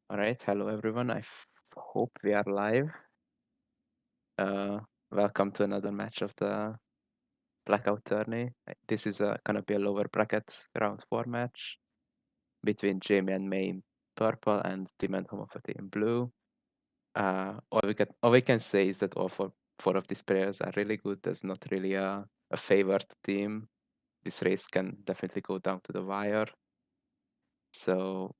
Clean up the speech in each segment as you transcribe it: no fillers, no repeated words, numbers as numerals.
All right, hello everyone. Hope we are live. Uh, Welcome to another match of the Blackout tourney. This is gonna be a lower bracket round four match between Jamie and May in purple and Tim and homothety in blue. All we can say is that all four of these players are really good. There's not really a favored team. This race can definitely go down to the wire. So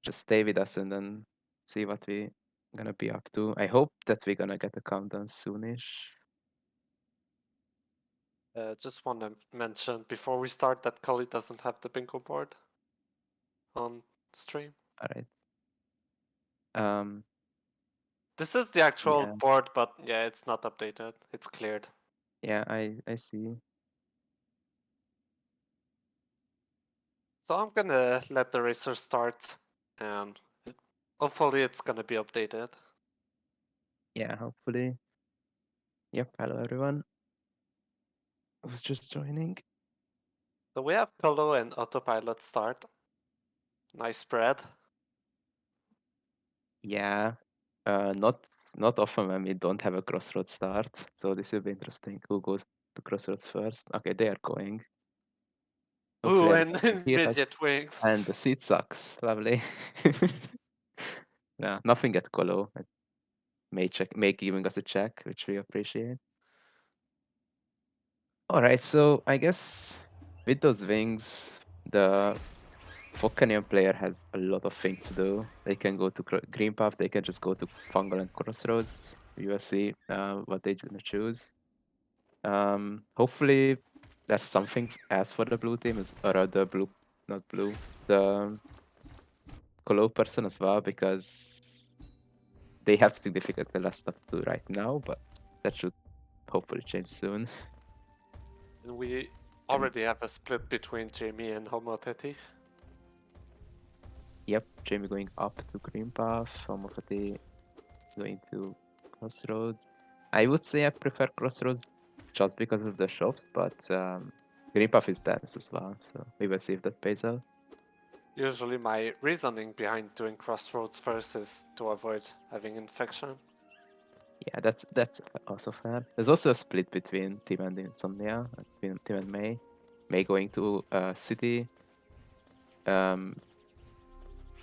just stay with us and then see what we gonna be up to. I hope that we're gonna get a countdown soonish. Just want to mention before we start that Kali doesn't have the bingo board on stream. All right. Um. This is the actual Yeah. board, but yeah, it's not updated. It's cleared. Yeah. I see. So I'm gonna let the racer start, and hopefully it's gonna be updated. Yeah. Hopefully. Yep. Hello everyone. Who's just joining? So we have Kalo and autopilot start. Nice spread. Yeah. Not often when we don't have a crossroads start. So this will be interesting. Who goes to crossroads first? Okay, they are going. Ooh, Hopefully and everyone can hear us. midget wings. And the seat sucks. Lovely. Yeah. Nothing at Colo. May giving us a check, which we appreciate. All right, so I guess with those wings, the Volcanion player has a lot of things to do. They can go to Green Path, they can just go to Fungal and Crossroads. You will see what they're gonna choose. Hopefully, there's something else for the blue team, or the blue, not blue, the Colo person as well, because they have significantly less stuff to do right now, but that should hopefully change soon. And we And already it's have a split between Jamie and homothety. Yep, Jamie going up to Green Path, Homophety going to Crossroads. I would say I prefer Crossroads just because of the shops, but Green Path is dense as well, so we will see if that pays out. Usually my reasoning behind doing crossroads first is to avoid having infection. Yeah, that's also fair. There's also a split between Team and ins0mnia, between Team and May. May going to City. Um,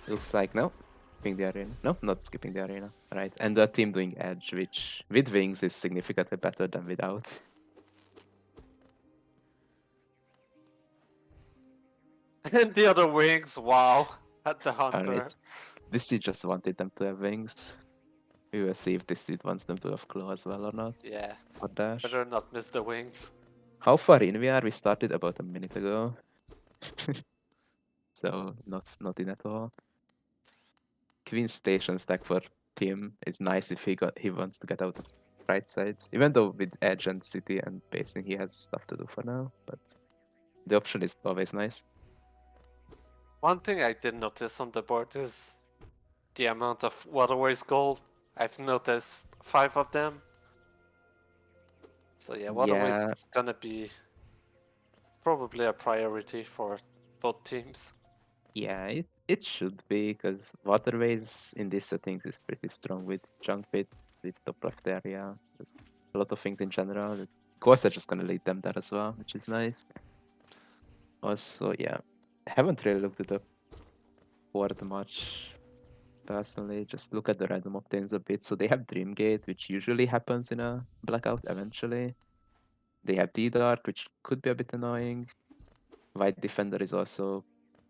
Looks like no, skipping the arena. No, not skipping the arena. Right, and the team doing Edge, which with wings is significantly better than without. And the other wings, wow, at the All hunter. right. This seed just wanted them to have wings. We will see if this seed wants them to have claw as well or not. Yeah, Or dash. better not miss the wings. How far in we are? We started about a minute ago. So not in at all. Queen station stack for Tim is nice if he wants to get out of right side. Even though with Edge and City and basing he has stuff to do for now, but the option is always nice. One thing I did notice on the board is the amount of waterways gold. I've noticed 5 of them. So yeah, waterways Yeah, is gonna be probably a priority for both teams. yeah, it should be because waterways in these settings is pretty strong with junk pit, with top left area, just a lot of things in general. Of course, are just gonna lead them there as well, which is nice. Also, yeah, haven't really looked at the board much personally. Just look at the random obtains a bit. So they have Dreamgate, which usually happens in a blackout eventually. They have D-Dark, which could be a bit annoying. White Defender is also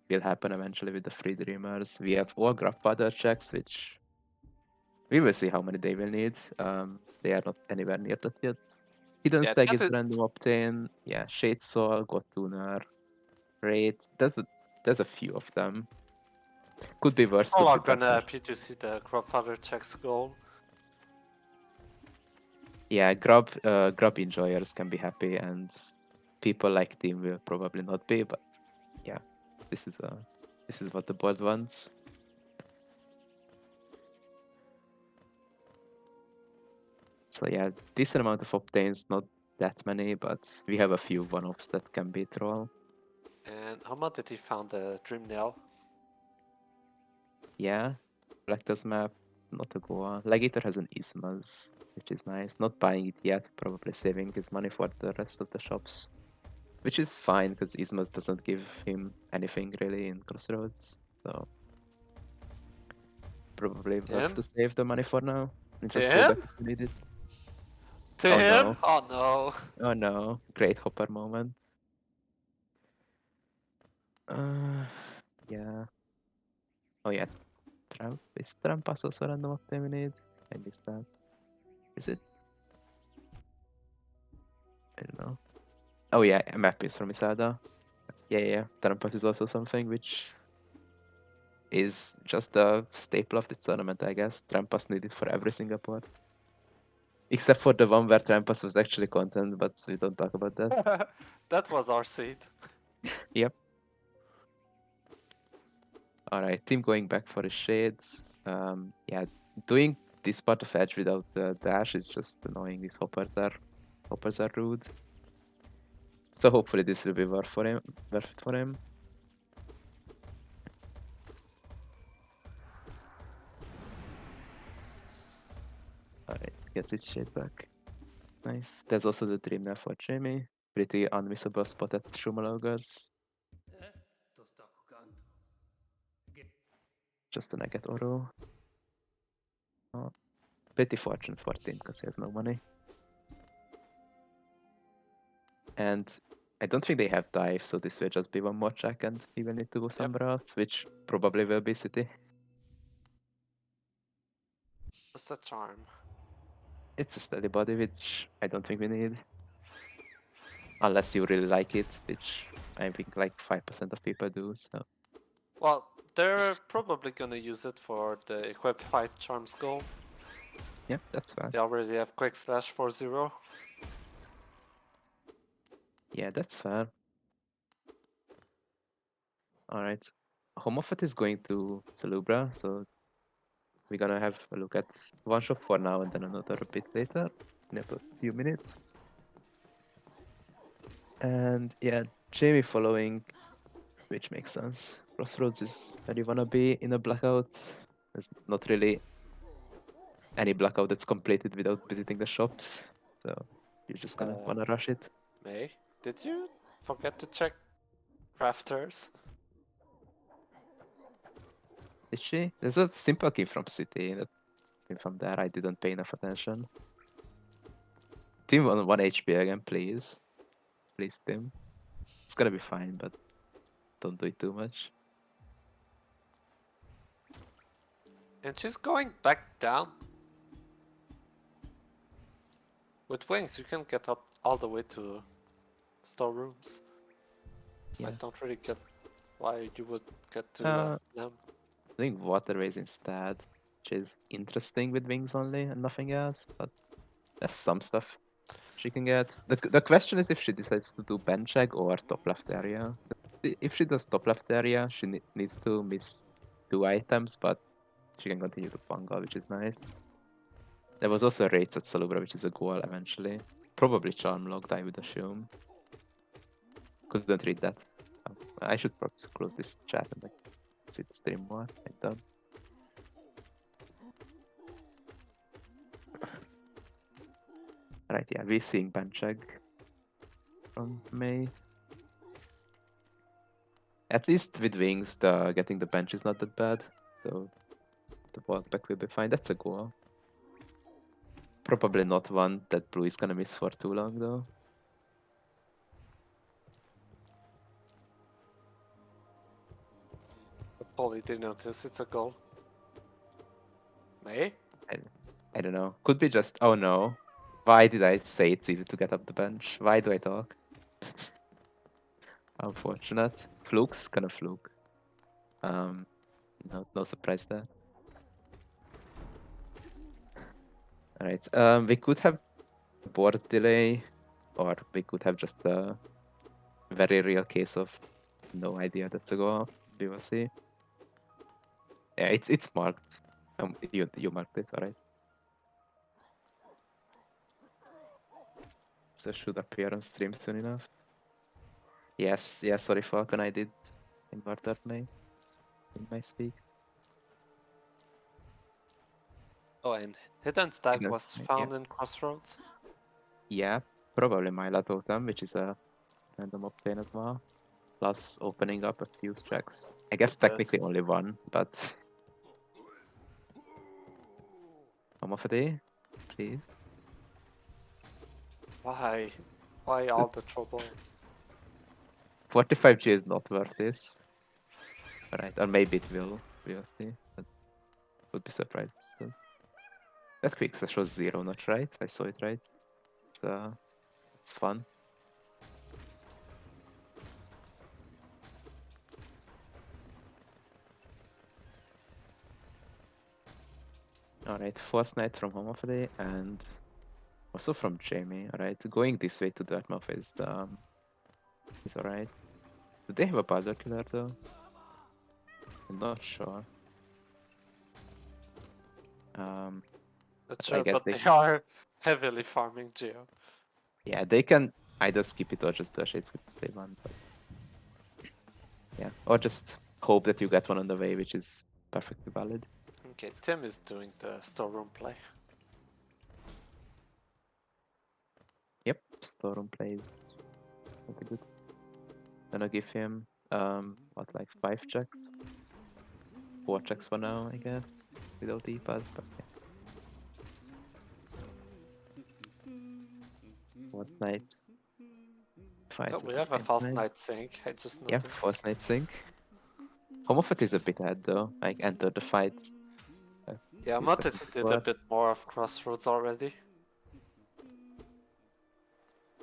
will happen eventually with the free Dreamers. We have all grandfather checks, which we will see how many they will need. They are not anywhere near that yet. Hidden Yeah, Stag that is is random obtain. Yeah, Shade Soul, God Tuner, Raid. There's a few of them. Could be worse, all could are be gonna better. happy to see the grandfather checks gold. Yeah, grub enjoyers can be happy, and people like Team will probably not be. But yeah, this is this is what the board wants. So yeah, decent amount of obtains, not that many, but we have a few one-offs that can be troll. And how much did he found the dream nail? Yeah, Collector's Map, not a Goa. Legator has an Ismas, which is nice. Not buying it yet, probably saving his money for the rest of the shops. Which is fine, because Ismas doesn't give him anything really in Crossroads. So probably worth Tim? to save the money for now. And just go Tim? back if you need it. Oh Tim? no. Oh no. Oh no. Great Hopper moment. Uh, yeah. Oh yeah. Trump. Is Trump also random optim we need? I missed that. Is it? I don't know. Oh yeah, a map is from Isada. Yeah. Trampas is also something which is just a staple of the tournament, I guess. Trampas needed for every single part. Except for the one where Trampas was actually content, but we don't talk about that. That was our seed. Yep. Alright, team going back for the shades. Yeah, doing this part of edge without the dash is just annoying. These hoppers are rude. So hopefully this will be worth it for him. Alright, gets its shade back. Nice. There's also the dream there for Jamie. Pretty unmissable spot at Shumalogers. Just a Nugget Oro. Oh, pretty fortunate for team because he has no money. And I don't think they have dive, so this will just be one more check and he will need to go somewhere else, which probably will be city. Just a charm. It's a steady body, which I don't think we need. Unless you really like it, which I think like 5% of people do, so. Well, they're probably gonna use it for the equip 5 charms goal. Yeah, that's fine. They already have quick slash for 0. Yeah, that's fair. Alright. Homothety is going to Salubra, so we're gonna have a look at one shot for now and then another a bit later, in a few minutes. And yeah, Jamie following, which makes sense. Crossroads is where you wanna be in a blackout. There's not really any blackout that's completed without visiting the shops, so you're just gonna wanna rush it. May, did you forget to check rafters? Did she? There's a simple key from City that came from there. I didn't pay enough attention. Team on 1 HP again, please. Please, Tim. It's gonna be fine, but don't do it too much. And she's going back down. With wings, you can get up all the way to storerooms. Yeah. I don't really get why you would get to them. Doing waterways instead, which is interesting with wings only and nothing else, but there's some stuff she can get. The question is if she decides to do bench check or top left area. If she does top left area, she needs to miss 2 items, but she can continue to fungal, which is nice. There was also rates at Salubra, which is a goal eventually. Probably charm locked, I would assume. Couldn't read that. I should probably close this chat and like see the stream more. I don't. Right, yeah, we're seeing bench check from May. At least with wings, the getting the bench is not that bad. So the walk back will be fine. That's a goal. Probably not one that blue is gonna miss for too long though. Probably did notice it's a goal. May? I don't know. Could be just, oh no. Why did I say it's easy to get up the bench? Why do I talk? Unfortunate. Fluke's kind of fluke. No surprise there. Alright, we could have board delay, or we could have just a very real case of no idea that's a goal. We will see. Yeah, it's marked. You marked it, alright. So should appear on stream soon enough. Yes, sorry Falcon, I did invert that in my speak. Oh, and hidden stack Hidden was stack, found in Crossroads. Yeah, probably Myla Totem, which is a random obtain as well. Plus opening up a fuse checks. I guess It technically is. only one, but homothety, please. Why? Why all Just the trouble? 45G is not worth this. Right, or maybe it will, we'll see. But would be surprised. So that quick slash was 0, not right? I saw it right. It's fun. Alright, Force Knight from Homophily and also from Jamie. Alright, going this way to Dartmouth is alright. Do they have a Baldur killer though? I'm not sure. Um, Not but I sure, guess but they they are heavily farming Geo. yeah, they can either skip it or just do a shade skip if they want. But yeah, or just hope that you get one on the way, which is perfectly valid. Okay, Tim is doing the storeroom play. Yep, Storm plays pretty good. Gonna give him what, like 5 checks? 4 checks for now, I guess. Without E-pass, but yeah. Force Knight Oh, fights at we the have a same fast time. night sync, I just Yep, noticed. Force Knight sync. Homofet is a bit ahead though, like enter the fight. A Yeah, few seconds Moteti did a before. bit more of Crossroads already.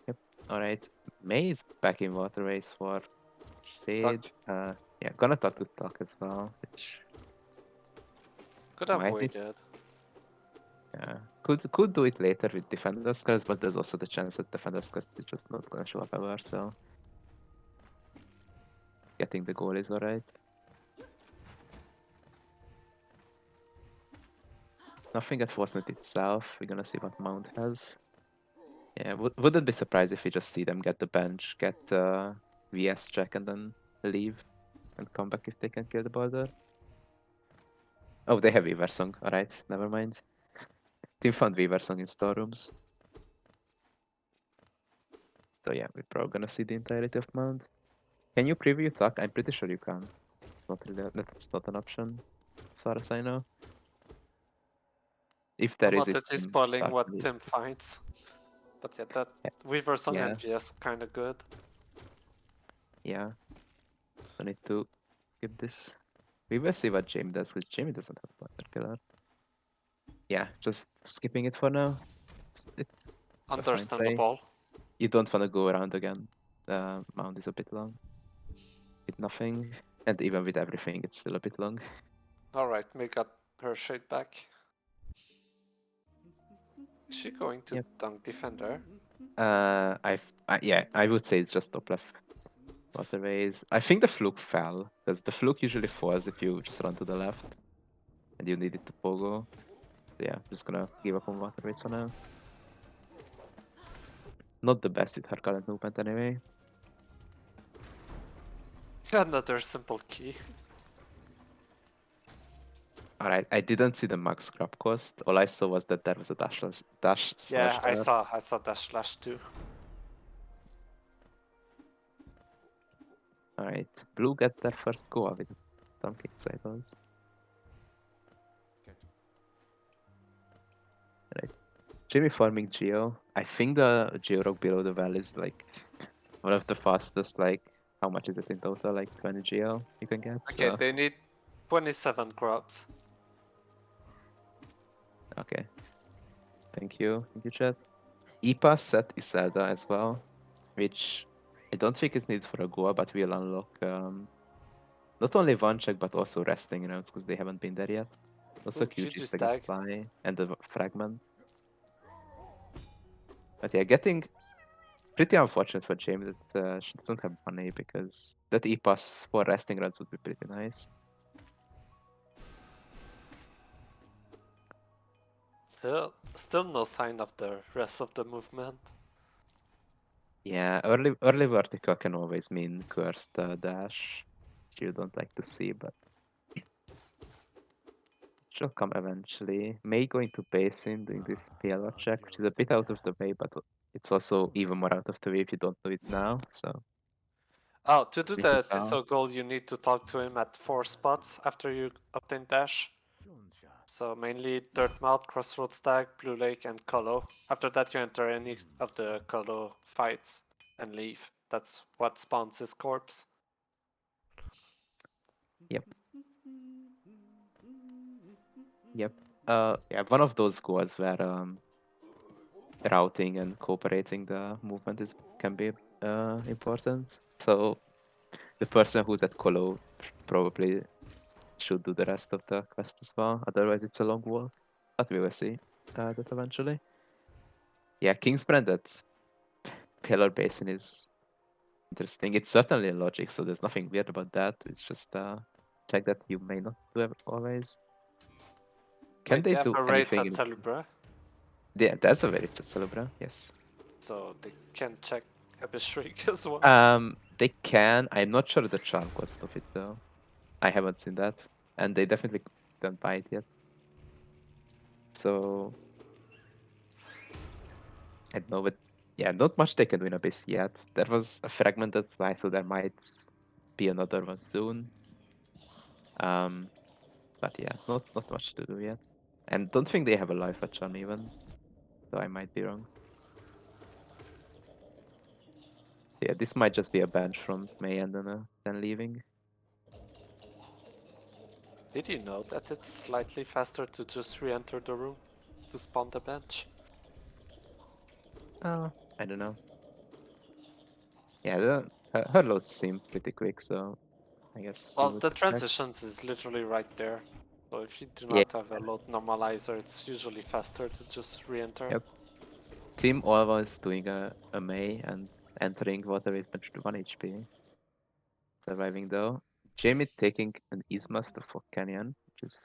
Yep, alright. May is back in waterways for Doug Shade. Yeah, gonna talk to Talk as well, which could might need. avoid it. Yeah, could do it later with Defender's Curse, but there's also the chance that Defender's Curse is just not gonna show up ever, so getting the goal is alright. Nothing at Fosnet itself. We're gonna see what Mount has. Yeah, wouldn't be surprised if we just see them get the bench, get VS check, and then leave and come back if they can kill the border. Oh, they have Weaver Song. Alright, never mind. Team found Weaver Song in storerooms. So yeah, we're probably gonna see the entirety of Mount. Can you preview Tuck? I'm pretty sure you can. Not really, that's not an option, as far as I know. If there is, it's Moteti in spoiling Dark what Elite. Tim finds. But yeah, that Weaver Song Yeah, and VS kinda good. yeah. Don't need to skip this. We will see what Jamie does, because Jamie doesn't have Thunder Killer. Yeah, just skipping it for now. It's a fine play. Understandable. You don't want to go around again. The mount is a bit long. With nothing. And even with everything, it's still a bit long. Alright, May got her shade back. Is she going to Yep. dunk Defender? Yeah, I would say it's just top left waterways. I think the fluke fell, because the fluke usually falls if you just run to the left. And you need it to pogo. So yeah, just gonna give up on waterways for now. Not the best with her current movement anyway. Another simple key. Alright, I didn't see the max grab cost. All I saw was that there was a dash Yeah, slash there. I saw that slash too. Alright, blue get their first go with some kick cycles. Right. Jimmy farming Geo. I think the Geo rock below the well is like one of the fastest, like how much is it in total? Like 20 Geo you can get. Okay, So they need 27 grubs. okay. Thank you. Thank you, chat. EPA set Iselda as well, which I don't think is needed for a Goa, but we'll unlock not only one check but also resting rounds because they haven't been there yet. Also Ooh, QG's QG against stag. Sly and the fragment. But yeah, getting pretty unfortunate for Jamie that she doesn't have money because that E-pass for resting runs would be pretty nice. Still no sign of the rest of the movement. Yeah, early vertical can always mean cursed dash, which you don't like to see, but She'll come eventually. May going to basin doing this PLR check, which is a bit out of the way, but it's also even more out of the way if you don't do it now. So Oh, to do which is the Tiso goal, you need to talk to him at 4 spots after you obtain dash. So mainly Dirtmouth, Crossroads Stag, Blue Lake, and Colo. After that, you enter any of the Colo fights and leave. That's what spawns his corpse. Yep. Yep. Yeah, one of those goals where routing and cooperating the movement can be important. So the person who's at Colo probably should do the rest of the quest as well. Otherwise, it's a long walk. But we will see that eventually. Yeah, Kingsbrand at Pillar Basin is interesting. It's certainly in logic, so there's nothing weird about that. It's just check that you may not do it always. Can Wait, they they have do a raids anything at in... Celebra, Yeah, that's a very Celebra, yes. so they can check Abyss Shriek as well. They can. I'm not sure the charm cost of it though. I haven't seen that, and they definitely don't buy it yet. So I don't know, but yeah, not much they can do in Abyss yet. There was a fragmented slice, so there might be another one soon. But yeah, not much to do yet. And don't think they have a life at charm even, so I might be wrong. Yeah, this might just be a bench from May and then leaving. Did you know that it's slightly faster to just re-enter the room to spawn the bench? Oh, I don't know. Yeah, her loads seem pretty quick, so I guess you Well, would the expect. transitions is literally right there. So if you do Yeah, not have a load normalizer, it's usually faster to just re-enter. yep. Team always doing a May and entering water with bench to 1 HP. Surviving though. Jamie taking an Ismas to Fog Canyon, which is...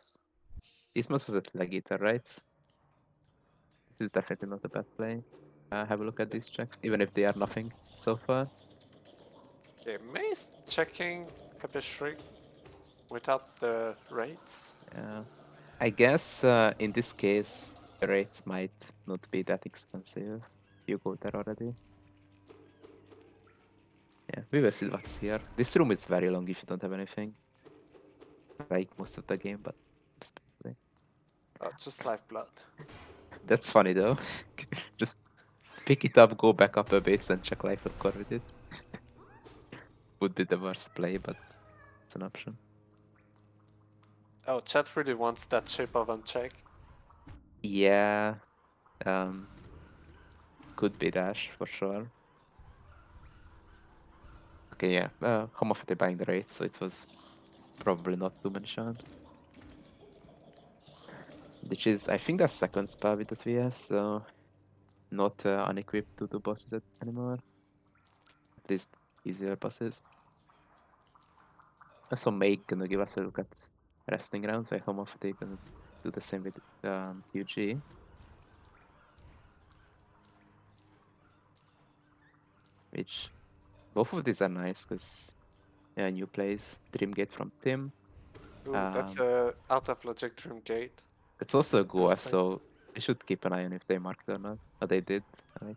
Ismas was at Legita, right? This is definitely not a bad play. Have a look at these checks, even if they are nothing so far. Okay, Maze checking Abyss Shriek without the raids. I guess in this case, the rates might not be that expensive. You go there already. Yeah, we will see what's here. This room is very long if you don't have anything. Like most of the game, but especially. Oh, just Lifeblood. That's funny though. Just pick it up, go back up a bit, and check life at core with it. Would be the worst play, but it's an option. Oh, chat really wants that shape of uncheck. Yeah, could be dash for sure. Okay, yeah, homothety buying the race, so it was probably not too many charms. Which is, I think, the second spell with the 3S, so not unequipped to do bosses anymore. At least easier bosses. Also, Make gonna give us a look at resting rounds, so I homophily gonna do the same with UG. Which both of these are nice because new plays Dreamgate from Tim. Ooh, that's Um, a out of logic Dream Gate. it's also a Goa, Interesting. so we should keep an eye on if they marked or not. Oh, they did. Right.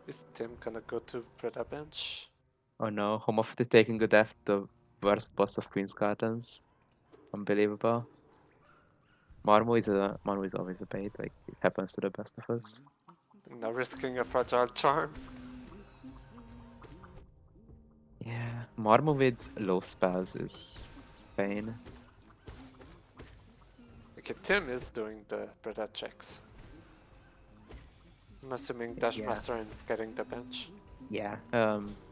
Is Tim gonna go to Preda bench? Oh no, homophily taking a death, the worst boss of Queen's Gardens. Unbelievable. Marmo is always a bait, like it happens to the best of us. Now risking a fragile charm. Yeah, Marmo with low spells is pain. Okay, Tim is doing the Preda checks. I'm assuming Yeah. Dashmaster and getting the bench. Yeah.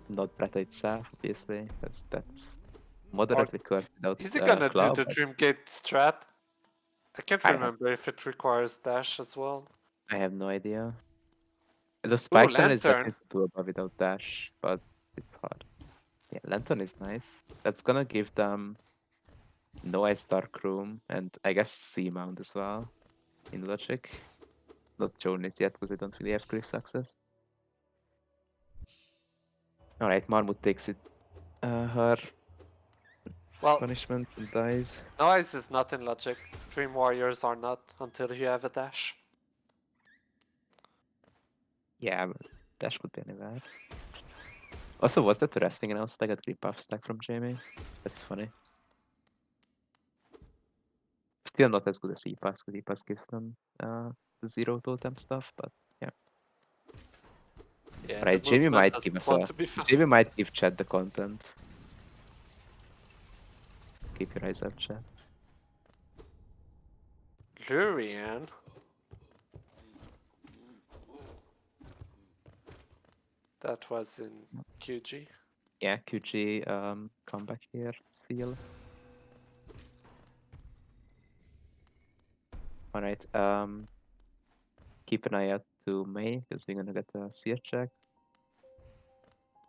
Not Bretta itself, obviously. That's moderately cursed without Is he gonna do claw, the but Dreamgate strat? I can't I have remember if it requires dash as well. I have no idea. The Ooh, spike turn is Lantern! definitely doable without dash, but it's hard. Yeah, Lantern is nice. That's gonna give them no Ice Dark Room and I guess Seamount as well in logic. Not Jonas yet because I don't really have Griff success. Alright, Marmut takes it her. Well, punishment and dies. Noise is not in logic. Dream Warriors are not until you have a dash. Yeah, but dash could be anywhere. Also, was that the resting announce I got creep off stack from Jamie? That's funny. Still not as good as E-Pass, because E-Pass gives them the 0 totem stuff, but yeah. Yeah, Right, the Jamie movement might give doesn't us want a... to be found. Jamie might give chat the content. Keep your eyes up, chat. Lurian? That was in QG. Yeah, QG, come back here, seal. Alright, keep an eye out to May, because we're gonna get a seer check.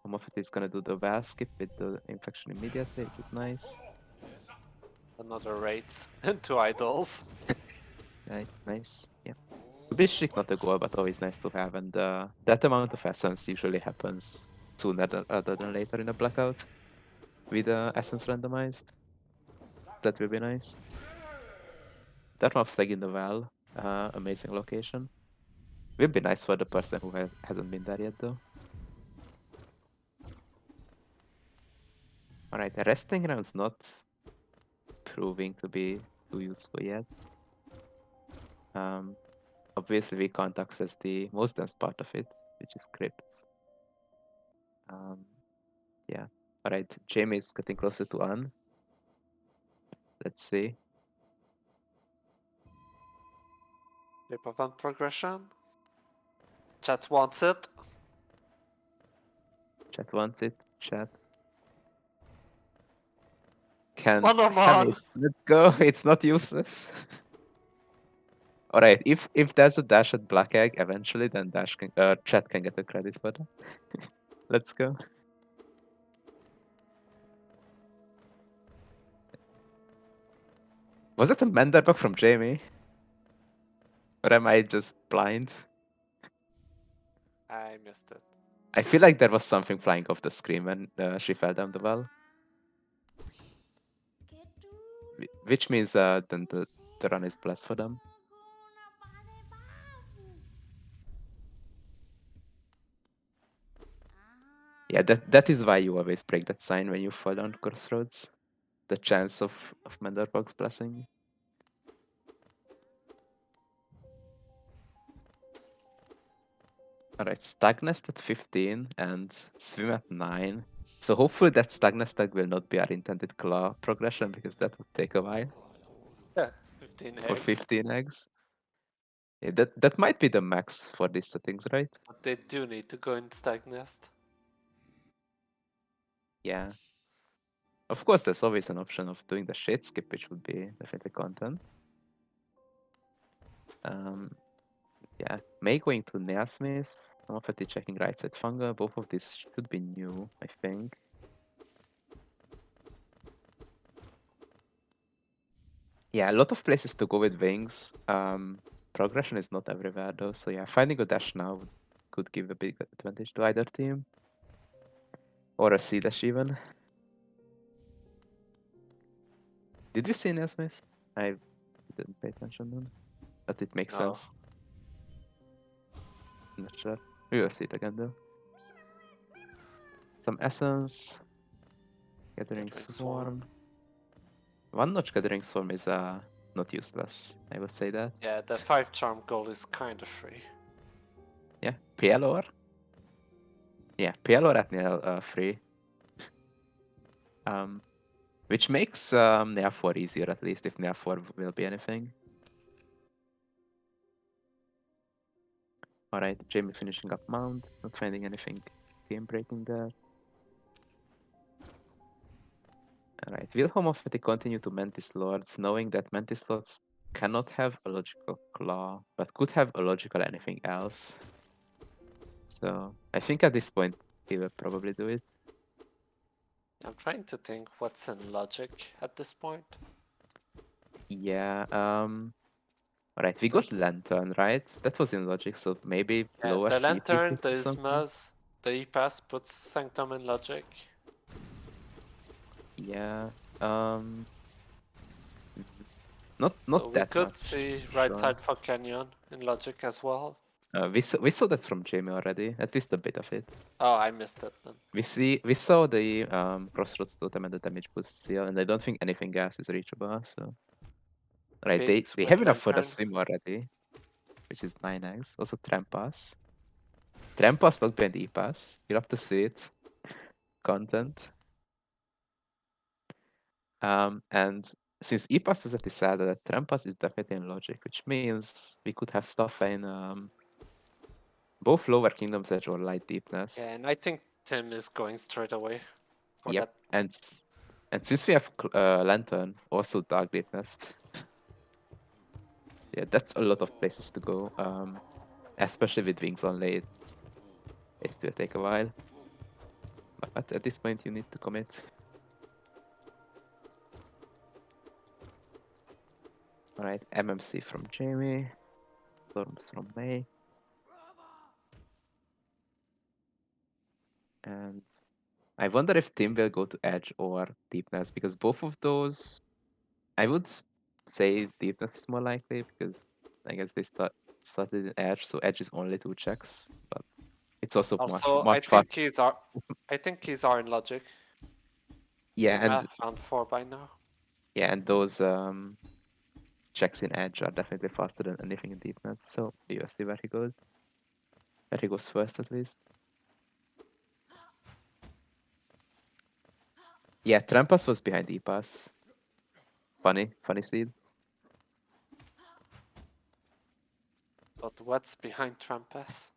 Homothety is gonna do the well skip with the infection immediately, which is nice. Another raids and 2 idols. Right, nice, yeah. Bishik not a goal, but always nice to have, and that amount of essence usually happens sooner rather than later in a blackout with essence randomized. That will be nice. That of Stag in the well, amazing location. Will be nice for the person who hasn't been there yet though. Alright, the resting ground's not proving to be too useful yet. Obviously we can't access the most dense part of it, which is crypts. Yeah. Alright, Jamie is getting closer to An. Let's see. Shape of One progression. Chat wants it. Chat wants it. Chat can One on have one. it. Let's go. It's not useless. Alright, if there's a dash at Black Egg eventually, then Chat can get the credit for that. Let's go. Was it a Manderbug from Jamie? Or am I just blind? I missed it. I feel like there was something flying off the screen when she fell down the well. Which means then the run is blessed for them. Yeah, that is why you always break that sign when you fall down crossroads. The chance of Manderbug's blessing. Alright, Stagnest at 15 and Swim at 9. So hopefully that Stagnest tag will not be our intended claw progression, because that would take a while Yeah, 15 for eggs. 15 eggs. Yeah, that might be the max for these settings, right? But they do need to go in Stag Nest. Yeah. Of course, there's always an option of doing the shade skip, which would be definitely content. Yeah, May going to Neasmith, Homothety checking right side Funga. Both of these should be new, I think. Yeah, a lot of places to go with wings. Progression is not everywhere though, so yeah, finding a dash now could give a big advantage to either team. Or a C dash even. Did we see Neasmith? I didn't pay attention then, but it makes No. sense. Not sure. We will see it again though. Some essence. Gathering Swarm. One notch Gathering Swarm is not useless, I would say that. Yeah, the 5 charm goal is kinda free. Yeah, PLR? Yeah, PLR at Nail free. Which makes Nail 4 easier, at least if Nail 4 will be anything. Alright, Jamie finishing up Mount, not finding anything game breaking there. Alright, will Homophety continue to Mantis Lords, knowing that Mantis Lords cannot have a logical claw, but could have a logical anything else? So I think at this point he will probably do it. I'm trying to think what's in logic at this point. Yeah, alright, we got There's Lantern, right? That was in logic, so maybe lower the CP Lantern, could the do something. Ismas, the E-Pass puts Sanctum in logic. Yeah. Um, So not we that could much. see For right sure. side for Canyon in logic as well. We saw that from Jamie already, at least a bit of it. Oh, I missed it then. We saw the crossroads totem and the damage boost seal, and I don't think anything else is reachable. So right, Pigs they with have enough for the lantern. swim already, which is 9x. Also Trampas. Trampas not behind E-Pass. You love to see it. Content. And since E-Pass was at the saddle, Trampas is definitely in logic, which means we could have stuff in both lower Kingdom's Edge or Light Deepness. Yeah, and I think Tim is going straight away for Yep. that. And since we have Lantern, also Dark Deepness, yeah, that's a lot of places to go. Especially with Wings on late, it will take a while. But at this point, you need to commit. All right, MMC from Jamie, Storms from May, and I wonder if Tim will go to Edge or Deepness because both of those, I would say Deepness is more likely because I guess they started in Edge, so Edge is only 2 checks, but it's also Also, much faster. I think he's are in logic. He Yeah, may have found 4 by now. and those checks in Edge are definitely faster than anything in Deepness. So we will see where he goes. Where he goes first, at least. Yeah, Trampas was behind E-Pass. Funny seed. But what's behind Trampas?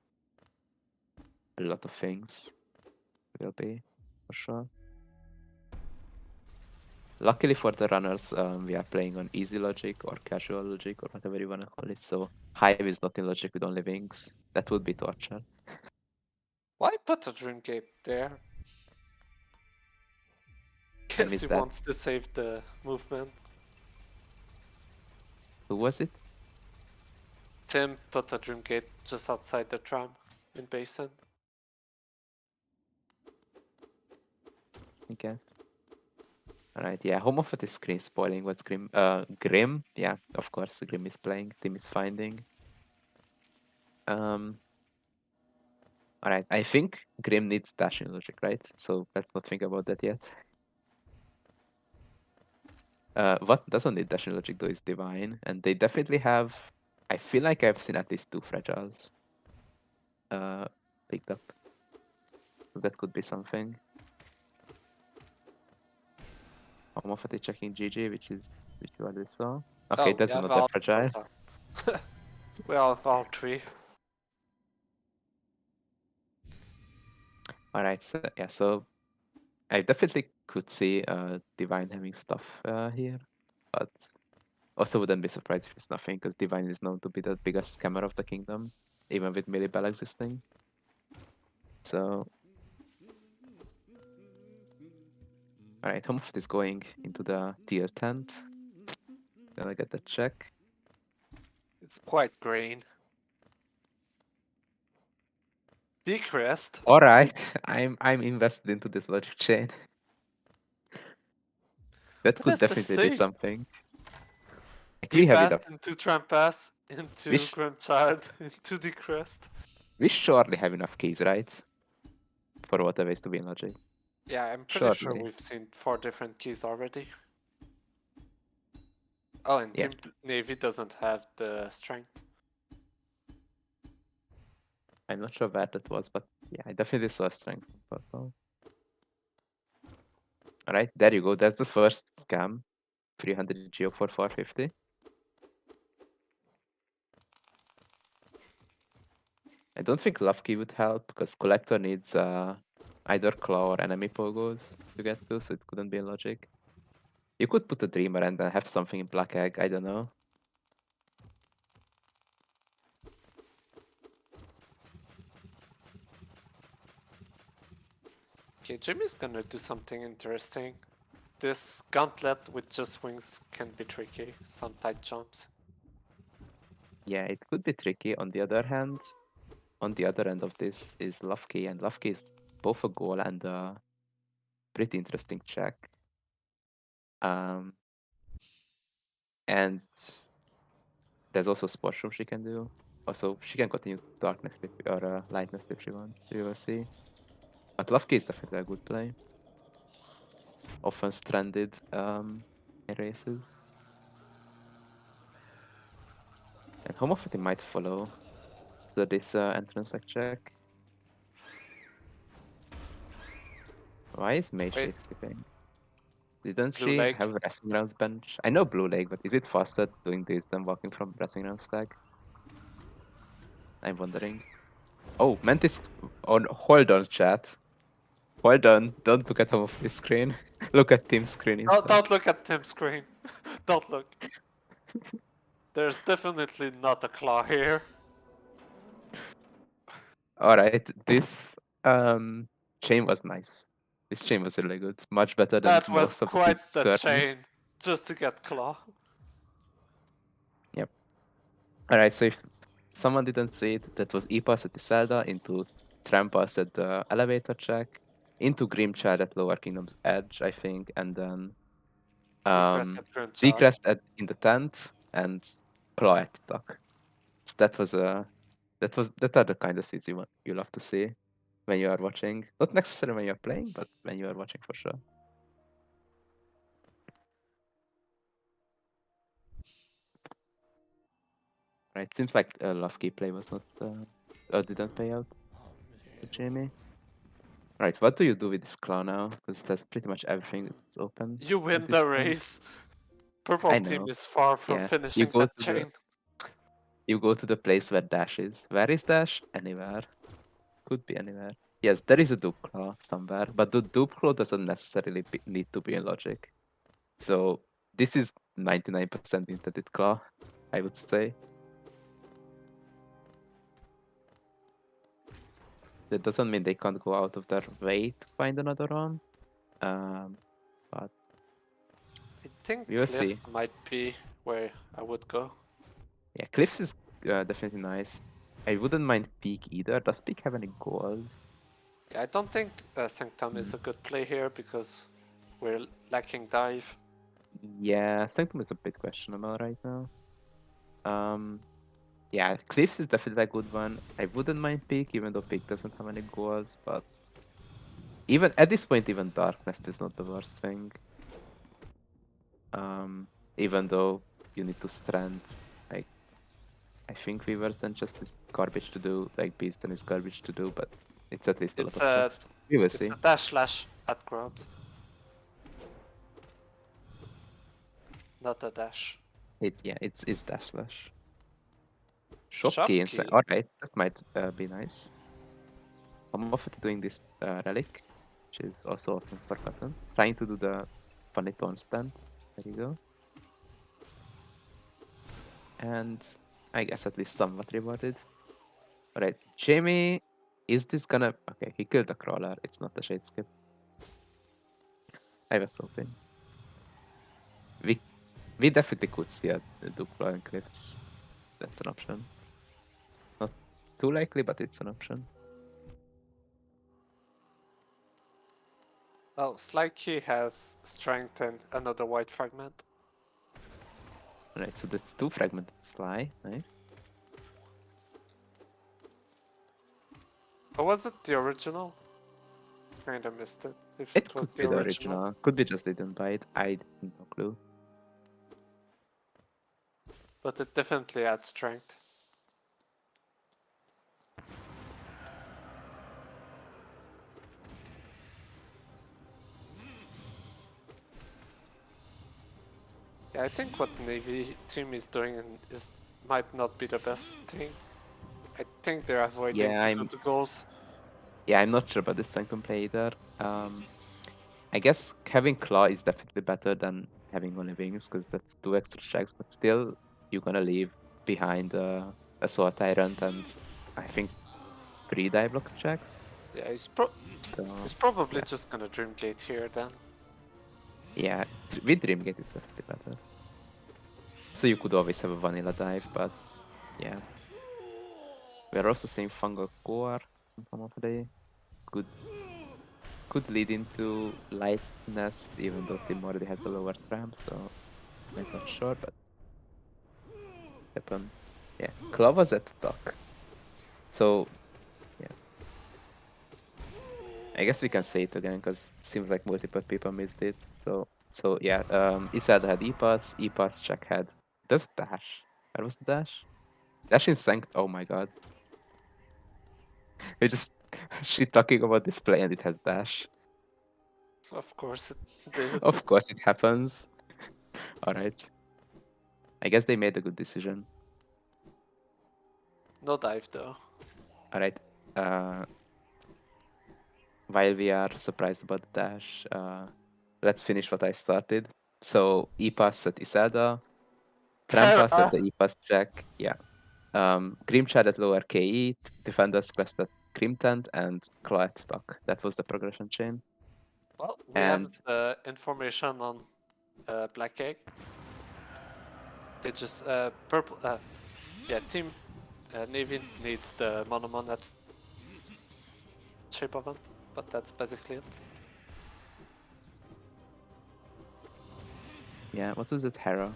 A lot of things will be, for sure. Luckily for the runners, we are playing on easy logic or casual logic or whatever you want to call it. So Hive is not in logic with only wings. That would be torture. Why put a Dream Gate there? I Guess he missed that. wants to save the movement. Who was it? Tim put a Dream Gate just outside the tram in Basin. I guess. Alright, yeah, homothety is screen spoiling what's Grim. Grim? Yeah, of course, Grim is playing, Tim is finding. Alright, I think Grim needs dashing logic, right? So let's not think about that yet. What doesn't need dashing logic though is Divine, and they definitely have. I feel like I've seen at least 2 fragiles picked up. So that could be something. Homophety checking GG, which you already saw. Okay, Oh, we that's have another all. fragile. We have all 3. Alright, so yeah, so I definitely could see Divine having stuff here, but also wouldn't be surprised if it's nothing, because Divine is known to be the biggest scammer of the kingdom, even with melee bell existing. So, alright, Homophety is going into the tier 10th. Gonna get the check. It's quite green. Decrest. Alright, I'm invested into this logic chain. That What could is the definitely do C? something. Like we have E-Pass enough. into Trampas, We, into sh- Grandchild, into Decrest. we surely have enough keys, right? For whatever is to be in logic. Yeah, I'm pretty sure Surely. we've seen 4 different keys already. Oh, and Yeah. Team Navy doesn't have the strength. I'm not sure where that was, but yeah, I definitely saw strength in purple. Alright, there you go. That's the first scam. 300 geo for 450. I don't think Love Key would help because Collector needs either Claw or enemy pogos to get to, so it couldn't be in logic. You could put a Dreamer and then have something in Black Egg, I don't know. Okay, Jimmy's gonna do something interesting. This gauntlet with just wings can be tricky, some tight jumps. Yeah, it could be tricky. On the other hand, on the other end of this is Love Key, and Love Key is both a goal and a pretty interesting check. Um, and there's also Sports Room she can do. Also, she can continue Darkness if, or Lightness if she wants. We will see. But Love Key is definitely a good play. Often stranded in races. And homothety might follow. So this entrance check. Why is Mei Wait, Shade sleeping? Didn't Blue she Lake. have Wrestling Rounds bench? I know Blue Lake, but is it faster doing this than walking from Wrestling Round stack? I'm wondering. Oh, Mantis on hold on chat. Hold on, don't look at homophily screen. Look at team screen Oh, instead. don't look at Tim's screen. Don't look. There's definitely not a claw here. Alright, this chain was nice. This chain was really good. Much better than That was most of the team quite the currently. chain just to get claw. Yep. Alright, so if someone didn't see it, that was E-Pass at the Zelda into Trampas at the elevator check, into Grimchild at Lower Kingdom's Edge, I think, and then Decrest at Grand Child. Decrest at in the tent and Claw at the dock. So that are the kind of scenes you love to see when you are watching. Not necessarily when you're playing, but when you are watching for sure. Right, seems like Love Key play was not didn't pay out to Jamie. Right, what do you do with this claw now? Because that's pretty much everything that's open You at win this the point. race. Purple I team know. is far from Yeah. finishing that chain. You go to the place where Dash is. Where is Dash? Anywhere. Could be anywhere. Yes, there is a dupe claw somewhere, but the dupe claw doesn't necessarily need to be in logic. So this is 99% intended claw, I would say. That doesn't mean they can't go out of their way to find another one. But I think we will see. Cliffs might be where I would go. Yeah, Cliffs is definitely nice. I wouldn't mind Peak either. Does Peak have any goals? Yeah, I don't think Sanctum is a good play here because we're lacking dive. Yeah, Sanctum is a bit questionable right now. Yeah, Cliffs is definitely a good one. I wouldn't mind Peak, even though Peak doesn't have any goals, but even at this point, even Darkness is not the worst thing. Even though you need to strand, like, I think Weavers then just is garbage to do, like Beast then is garbage to do, but it's at least a lot It's of a checks. We will it's see. a dash slash at grubs, not a dash. It's dash slash. Shopkey inside. Shopkey. Alright, that might be nice. Homophety doing this relic, which is also often forgotten. Trying to do the funny taunt stand. There you go. And I guess at least somewhat rewarded. Alright, Jamie, is this gonna... Okay, he killed the crawler. It's not the shade skip. I was hoping. We we definitely could see a Duplo and Cliffs. That's an option. Not too likely, but it's an option. Oh, Slikey has strength and another white fragment. Alright, so that's 2 fragmented Sly. Nice. Or was it the original? Kinda missed it. If It it was could the be the original. original. Could be just didn't buy it. I no clue. But it definitely adds strength. Yeah, I think what Navy team is doing is might not be the best thing. I think they're avoiding Yeah, to go to goals. I'm not sure about this Sanctum play either. I guess having Claw is definitely better than having only Wings, because that's 2 extra checks, but still you're gonna leave behind a Sword Tyrant and I think 3 die block checks. Yeah, So he's probably yeah, just gonna Dreamgate here then. yeah, with Dreamgate it's definitely better. So you could always have a vanilla dive, but yeah. We're also seeing Fungal Core on some of the good. could lead into lightness, even though Tim already has a lower tramp, so I'm not sure, but happen. Yeah, Claw was at dock. So yeah, I guess we can say it again because seems like multiple people missed it. So yeah, Isalda had E-pass, Jack had does it dash. Where was the dash? Dash in sanct. Oh my god. We just she talking about this play and it has dash. Of course it did. Of course it happens. Alright. I guess they made a good decision. No dive though. Alright. Uh while we are surprised about the dash, let's finish what I started. So E-pass at Isalda, Trampas at the E-pass check. Yeah. Grimchad at lower KE, Defenders Quest at Grimtent, and Claw at Dock. That was the progression chain. Well, we have And the information on Black Egg. They just purple. Yeah, Team Navy needs the Monomon at shape of them, but that's basically it. yeah, what was it? Hera.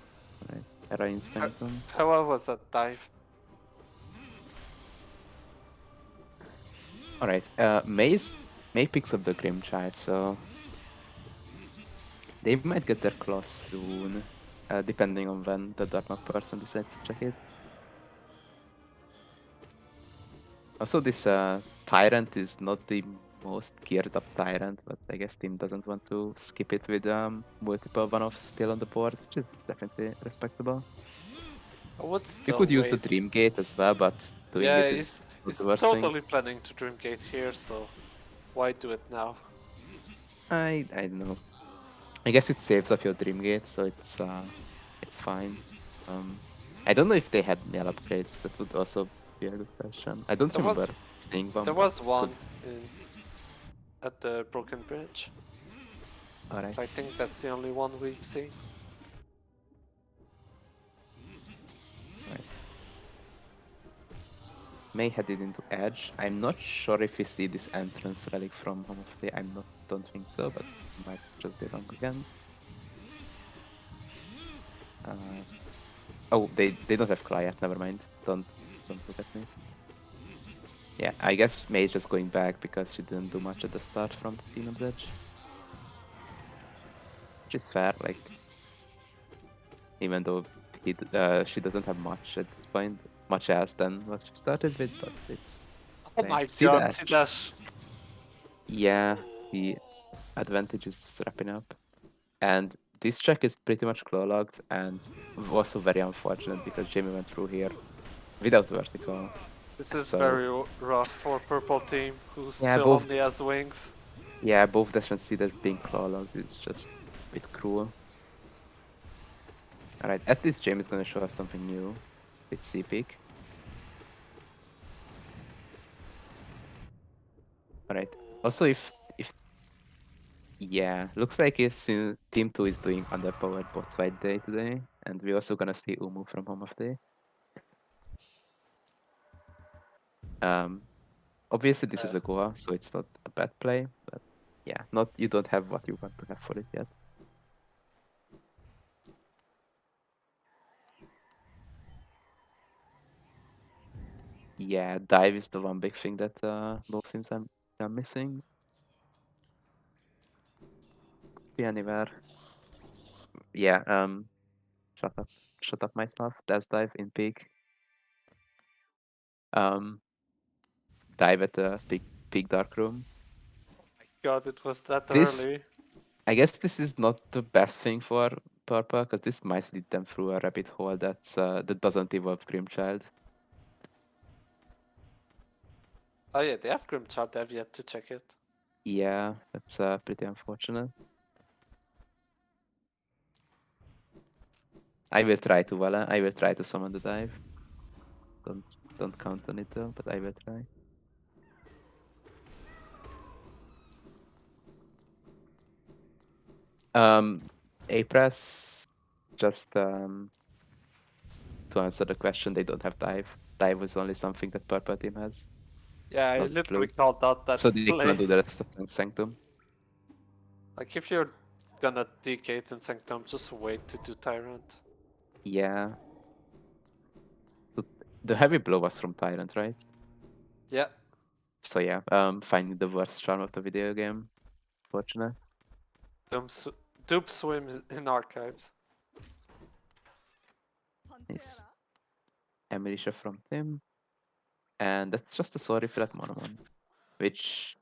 Right. Hera in Sanctum. How was that dive? Alright. May picks up the Grimchild, so they might get their claws soon. Depending on when the Darmok person decides to check it. Also, this Tyrant is not the most geared up Tyrant, but I guess team doesn't want to skip it with multiple one-offs still on the board, which is definitely respectable. I would You still could use the wait. Dream Gate as well, but doing Yeah, it is not he's the worst thing. totally planning to Dreamgate here, so why do it now? I don't know. I guess it saves up your Dream Gate, so it's fine. I don't know if they had nail upgrades. That would also be a good question. I don't There remember was seeing one, there but was could. one in, at the Broken Bridge. Alright. I think that's the only one we've seen. Right. May headed into Edge. I'm not sure if we see this entrance relic from Home of the. Don't think so, but might just be wrong again. Uh, oh, they don't have Claw yet. Never mind. Don't look at me. Yeah, I guess May's just going back because she didn't do much at the start from the Demon's Edge. Which is fair, like, even though she doesn't have much at this point, much else than what she started with, but it's Oh fine. my See god, that? see that? Yeah, the advantage is just wrapping up. And this track is pretty much claw locked and also very unfortunate because Jamie went through here without vertical. This is So very rough for purple team, who yeah, still both only has wings. Dash and Cedar being claw locked is just a bit cruel. Alright, at least Jamie is gonna show us something new with C-Peak. Alright. Also if yeah, looks like it's Team 2 is doing underpowered boss fight day today, and we're also gonna see Umu from Home of Day. Um Obviously, this is a Goa, so it's not a bad play, but yeah, not you don't have what you want to have for it yet. Yeah, dive is the one big thing that both teams are missing. Be anywhere. Yeah, shut up, shut up myself. That's dive in peak. Um, dive at the peak dark room. God, it was that This, early. I guess, this is not the best thing for Purple because this might lead them through a rabbit hole that doesn't involve Grimchild. Oh yeah, they have Grimchild, they have yet to check it. Yeah, that's pretty unfortunate. I will try to Vala. I will try to summon the dive. Don't don't count on it though, but I will try. A-Press, just to answer the question, they don't have dive. Dive was only something that Purple team has, Yeah, I not literally blue. called out that So they can't play. do the rest of the Sanctum. Like if you're gonna decay in Sanctum, just wait to do Tyrant. Yeah. The heavy blow was from Tyrant, right? Yeah. So yeah, finding the worst charm of the video game. Fortunate. Doom swim in archives. Nice. Emilisha from Tim. And that's just a sorry flat monomon, which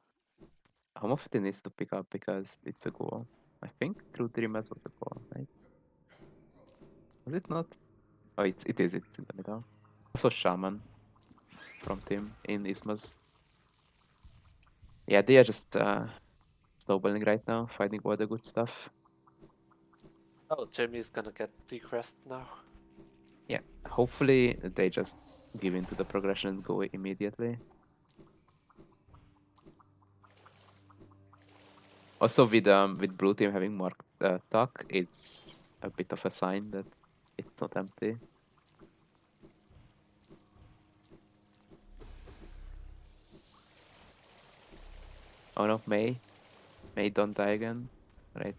homothety needs to pick up because it's a goal. I think True Dreamers was a goal, right? Was it not? Oh, it is. It's in the middle. Also Shaman from Tim in Ismas. Yeah, they are just snowballing right now, finding all the good stuff. Oh, Jamie's gonna get decrest now. Yeah, hopefully they just give in to the progression and go immediately. Also with blue team having marked tuck, it's a bit of a sign that it's not empty. Oh no, May. May don't die again. Right.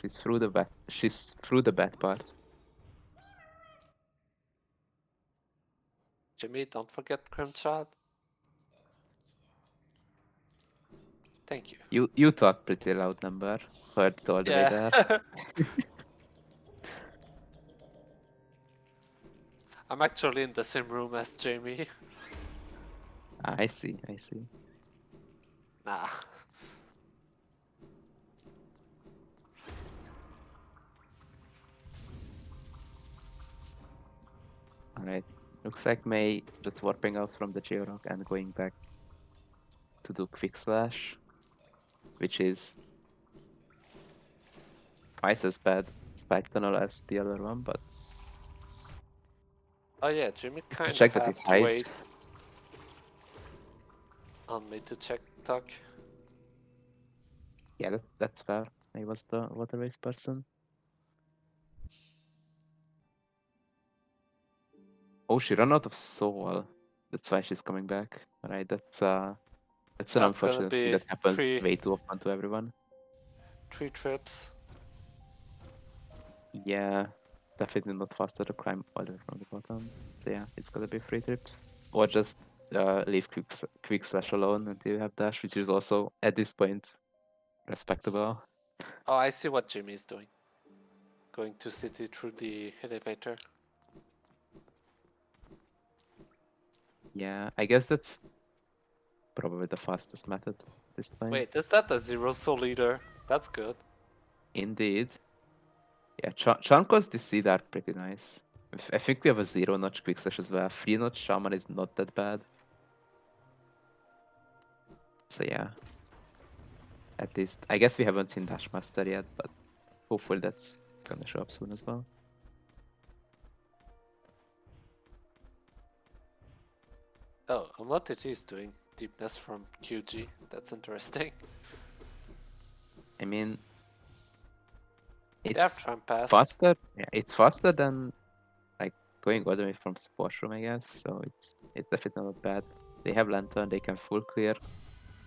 She's through the bad part. Jamie, don't forget Grimchild. Thank you. You talk pretty loud number. Heard it all the way Yeah. there. I'm actually in the same room as Jamie. I see, I see. Nah. Alright. Looks like May just warping out from the Georock and going back to do quick slash, which is twice as bad spike tunnel as the other one, but Oh yeah, Jamie to kinda check that it had to hides. wait on me to check Tuck. Yeah, that's fair. May was the waterways person. Oh, she ran out of soul. That's why she's coming back. Alright, that's an That's gonna unfortunate thing be that happens three way too often to everyone. trips. Yeah, definitely not faster to climb all the way from the bottom. So yeah, it's gonna be 3 trips. Or just leave quick slash alone until you have dash, which is also at this point respectable. Oh, I see what Jamie is doing. Going to city through the elevator. Yeah, I guess that's probably the fastest method at this point. Wait, is that a zero soul leader? That's good. Indeed. Yeah, Charmco's DC are pretty nice. I think we have a 0-notch quick slash as well. 3-notch shaman is not that bad. So yeah. At least I guess we haven't seen Dash Master yet, but hopefully that's gonna show up soon as well. Oh, homothety is doing deepness from QG. That's interesting. I mean, They have it's Tram Pass. faster. Yeah, it's faster than like going all the way from Sports Room, I guess. So it's definitely not bad. They have Lantern. They can full clear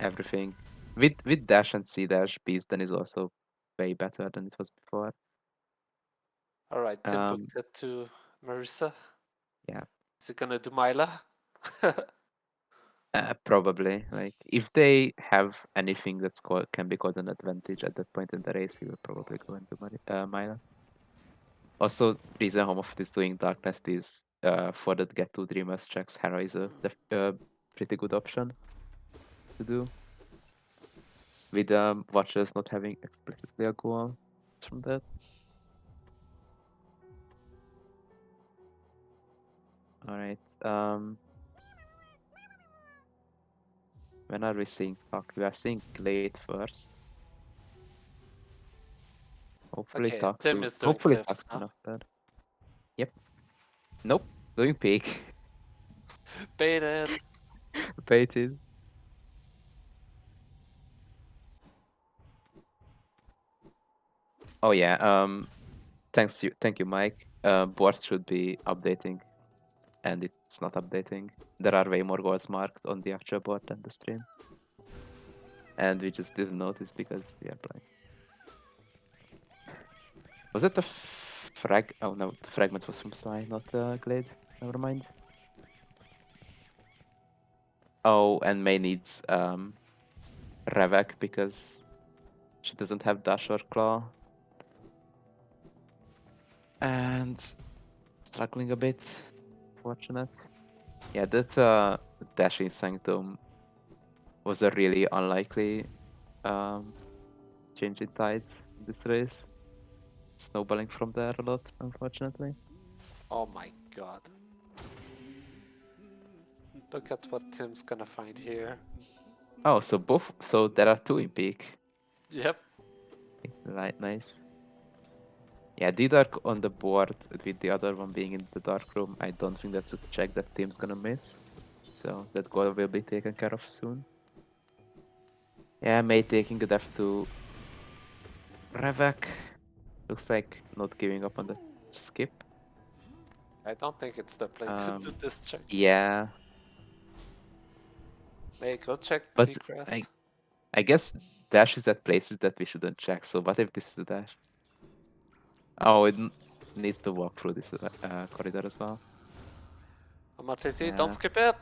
everything. With dash and C dash, Beast is also way better than it was before. Alright, Tim booked it to Marissa. Yeah, Is it gonna do Myla? probably. Like if they have anything that's can be called an advantage at that point in the race, he will probably go into Mila. Also, reason Homophth is doing Darkness is for the get two Dreamers checks, Hera is a pretty good option to do. With Watchers not having explicitly a goal from that. Alright. When are we seeing Tuck? We are seeing Glade first. Hopefully Okay, Tuck Tim soon. is doing Hopefully cliffs Tuck soon now. after. Yep. Nope. Doing peak. Baited! Baited. Oh yeah. Thank you, Mike. Board should be updating, and it's not updating. There are way more goals marked on the actual board than the stream, and we just didn't notice because we are blind. Was it the frag? Oh no, the fragment was from Sly, not the Glade. Never mind. Oh, and May needs Revek because she doesn't have Dash or Claw. And struggling a bit. Fortunate. Yeah, that Dashing Sanctum was a really unlikely um, change in tides in this race. Snowballing from there a lot, unfortunately. Oh my god. Look at what Tim's gonna find here. Oh, so there are two in peak. Yep. Right, nice. Yeah, D-Dark on the board with the other one being in the dark room. I don't think that's a check that team's gonna miss. So that goal will be taken care of soon. Yeah, May taking a death to Revek. Looks like not giving up on the skip. I don't think it's the play to do this check. Yeah, May go check but I decrest. I guess dash is at places that we shouldn't check. So what if this is a dash? Oh, needs to walk through this corridor as well. Homothety, don't Yeah. skip it!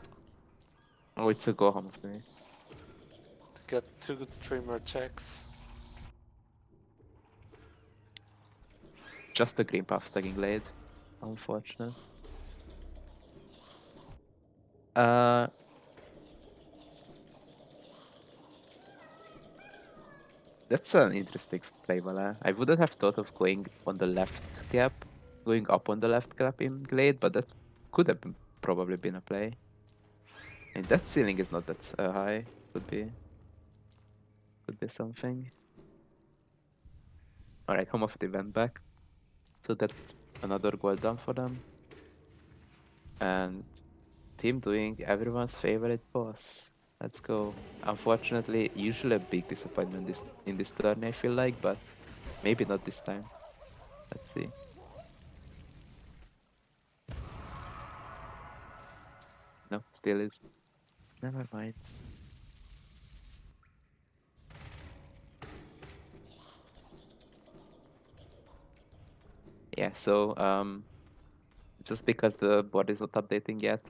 Oh, it's a go home of me. To get 3 more checks. Just a green puff stacking blade. Unfortunate. Uh, that's an interesting play, Vala. I wouldn't have thought of going on the left gap, going up on the left gap in Glade, but that could have probably been a play. And that ceiling is not that high. Could be something. All right, home of the went back, so that's another goal done for them. And team doing everyone's favorite boss. Let's go. Unfortunately, usually a big disappointment in this turn, I feel like, but maybe not this time. Let's see. No, still is. Never mind. Yeah, so just because the board is not updating yet,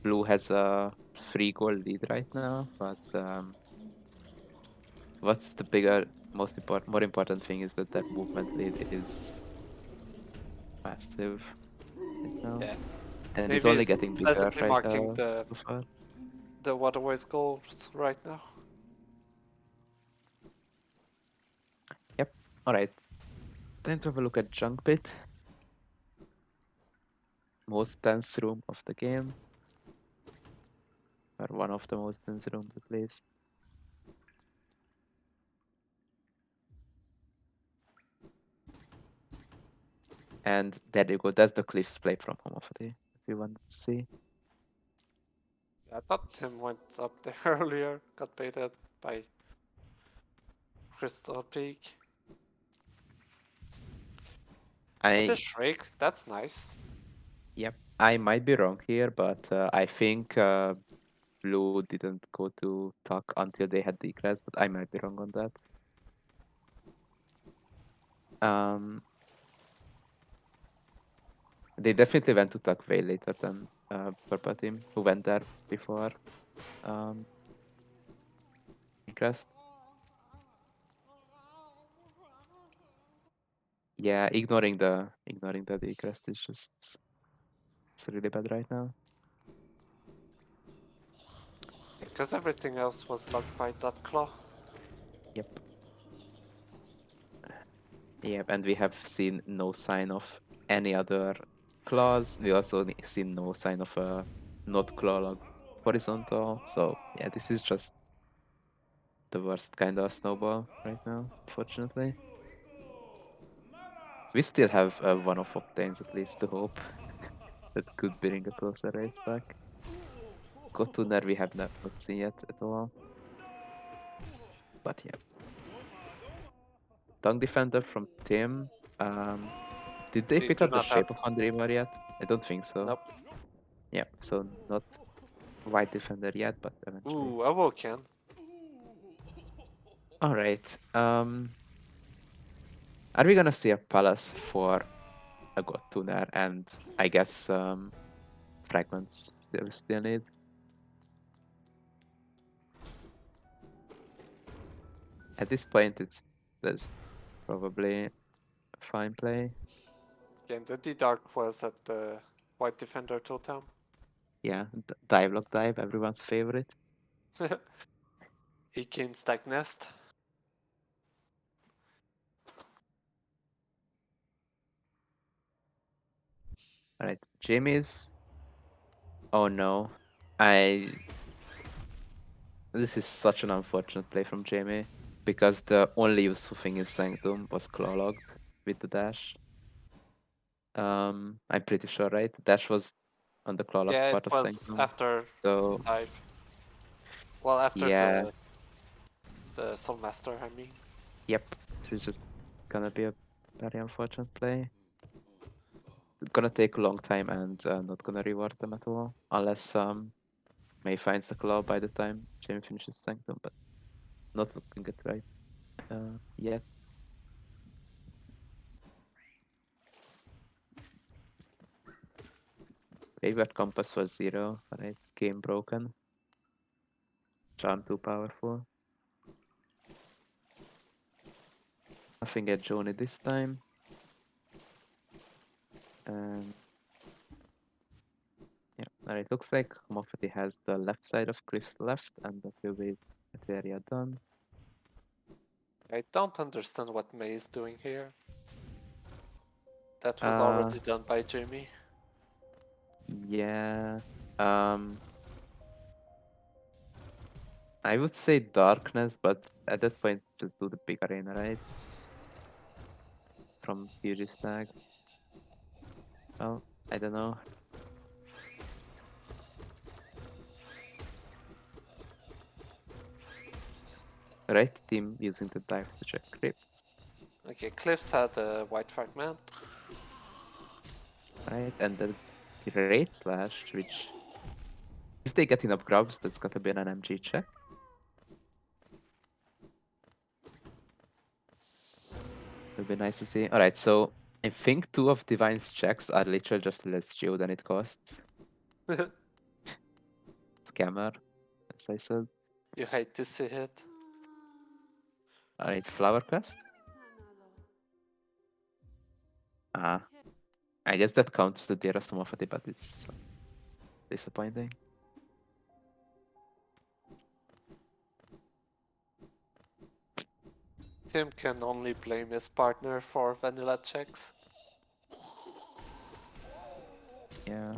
blue has a 3 goal lead right now, but what's the more important thing is that their movement lead is massive right now, Yeah. and it's Maybe only he's getting bigger basically right marking so far. the waterways goals right now. Yep. All right. Time to have a look at Junk Pit. Most tense room of the game, or one of the most tense rooms at least. And there you go. That's the Cliffs play from homothety, if you want to see. I thought Tim went up there earlier, got baited by Crystal Peak. Maybe I Shrike, that's nice. Yep. I might be wrong here, but I think Blue didn't go to talk until they had the class, but I might be wrong on that. Um, they definitely went to talk way later than Purple Team, who went there before um, Crest. Yeah, ignoring the decrest is just it's really bad right now. Because everything else was locked by that claw. Yep. Yep, and we have seen no sign of any other claws. We also seen no sign of a not claw log horizontal. So yeah, this is just the worst kind of snowball right now, unfortunately. We still have one of Octanes at least to hope that could bring a closer race back. Kotuner we have not seen yet at all. But yeah. Tongue Defender from Tim. Um, did they We pick do up the not have. shape of Undreamer yet? I don't think so. Nope. Yeah, so not White Defender yet, but eventually. Ooh, Awoken. All right. Are we gonna see a palace for a god tuner and I guess fragments still need? At this point, there's probably a fine play. Yeah, and the Dark was at the White Defender totem. Yeah, dive lock dive, everyone's favorite. Ekin Stack Nest. All right, Jamie's. Oh no, I. This is such an unfortunate play from Jamie because the only useful thing in Sanctum was claw logged with the dash. I'm pretty sure, right? Dash was on the claw locked Yeah, it part of was Sanctum. after So dive. Well, after yeah, the Soul Master, I mean. yep. This is just gonna be a very unfortunate play. Gonna take a long time and not gonna reward them at all unless May finds the claw by the time Jamie finishes Sanctum, but not looking good right yet. Wayward Compass was 0, right? Game broken. Charm too powerful. Nothing at Joni this time. And yeah, alright, looks like homothety has the left side of Cliff's left, and that will be that area done. I don't understand what May is doing here. That was Uh, already done by Jamie. yeah. I would say darkness, but at that point, just do the big arena, right? From Fury Stag. Well, I don't know. Right team using the dive to check crypt, Okay, Cliffs had a white fragment. right? And the Great Slash, which if they get enough grubs, that's gotta be an NMG check. It'll be nice to see. Alright, so I think 2 of Divine's checks are literally just less geo than it costs. Scammer, as I said. You hate to see it. Alright, Flower Quest. Ah, I guess that counts the dearest homophety, but it's disappointing. Tim can only blame his partner for vanilla checks. Yeah.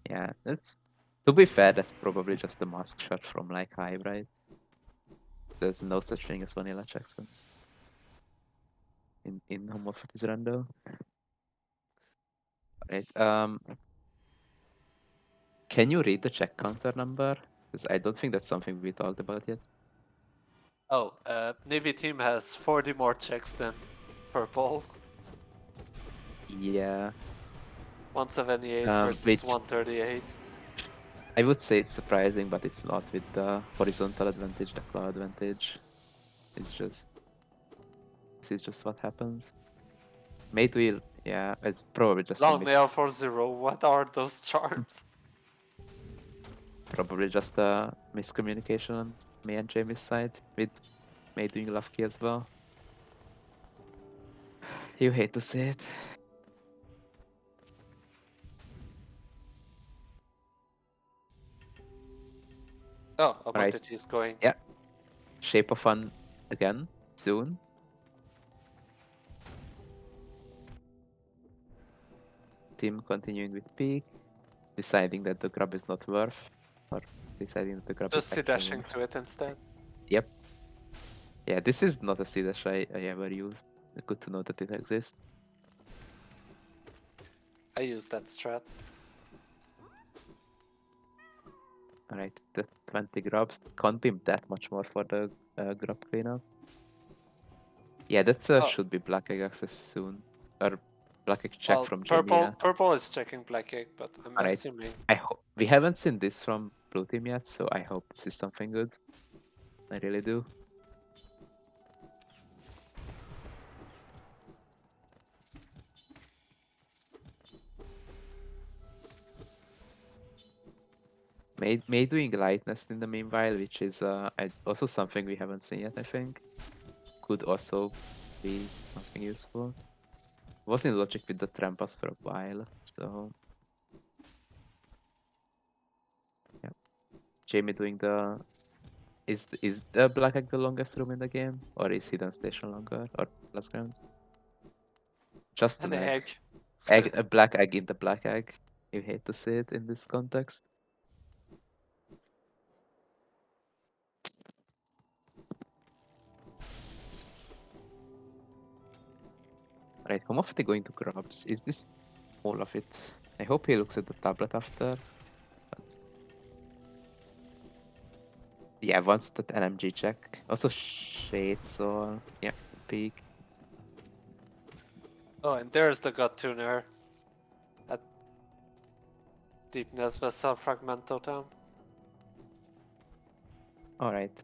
Yeah, that's to be fair, that's probably just a mask shot from like Hive, right? There's no such thing as vanilla checks in homopheties Rando. Right. Can you read the check counter number? Because I don't think that's something we talked about yet. Oh, Navy team has 40 more checks than purple. Yeah. 178 versus Which 138. I would say it's surprising, but it's not with the horizontal advantage, the claw advantage. It's just this is just what happens. Mate wheel, yeah, it's probably just a Long nail miss. for 0. What are those charms? Probably just a miscommunication on me and Jamie's side, with May doing love key as well. You hate to see it. Oh, Alright, homothety is going. yeah. Shape of Fun again, soon. Team continuing with peak, deciding that the grab is not worth, or deciding that the grab is Just see actually dashing worth. to it instead. Yep. Yeah, this is not a C dash I ever used. Good to know that it exists. I use that strat. Alright, the 20 grabs can't be that much more for the grab cleanup. Yeah, that Oh, should be Black Egg access soon. Or Black Egg check well, from purple Jamia. purple is checking black egg, but I'm Alright, assuming. I hope we haven't seen this from Blue Team yet, so I hope this is something good. I really do. May doing lightness in the meanwhile, which is also something we haven't seen yet, I think. Could also be something useful. Was in logic with the trampas for a while, so yeah. Jamie doing the is the black egg the longest room in the game, or is hidden station longer, or last ground? Just An an egg. egg. A black egg in the black egg. You hate to see it in this context. Right, homothety going to grubs. Is this all of it? I hope he looks at the tablet after. Yeah, once that NMG check. Also shades, so yeah, peak. Oh, and there's the God Tuner at Deepness Vessel Fragment Totem. Alright.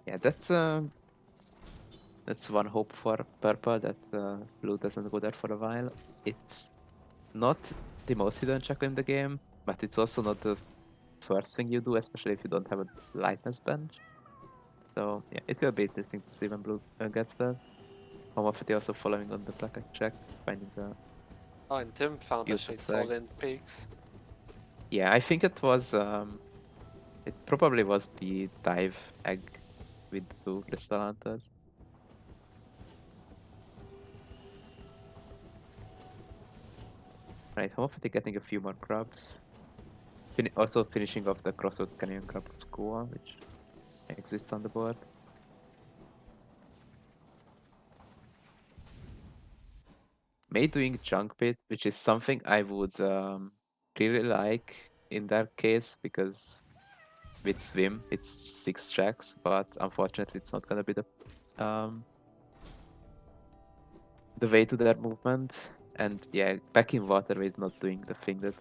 Yeah, that's one hope for purple that blue doesn't go there for a while. It's not the most hidden check in the game, but it's also not the first thing you do, especially if you don't have a lightness bench. So yeah, it will be interesting to see when blue gets that. Homophety also following on the black check, finding the Oh, and Tim found a useless Shades all egg. in peaks. Yeah, I think it probably was the dive egg with the two crystal hunters. Right, Homophety getting a few more grubs. Also finishing off the Crossroads Canyon grub score, which exists on the board. May doing junk pit, which is something I would really like in that case, because with swim it's 6 checks, but unfortunately it's not gonna be the way to that movement. And yeah, back in waterway is not doing the thing that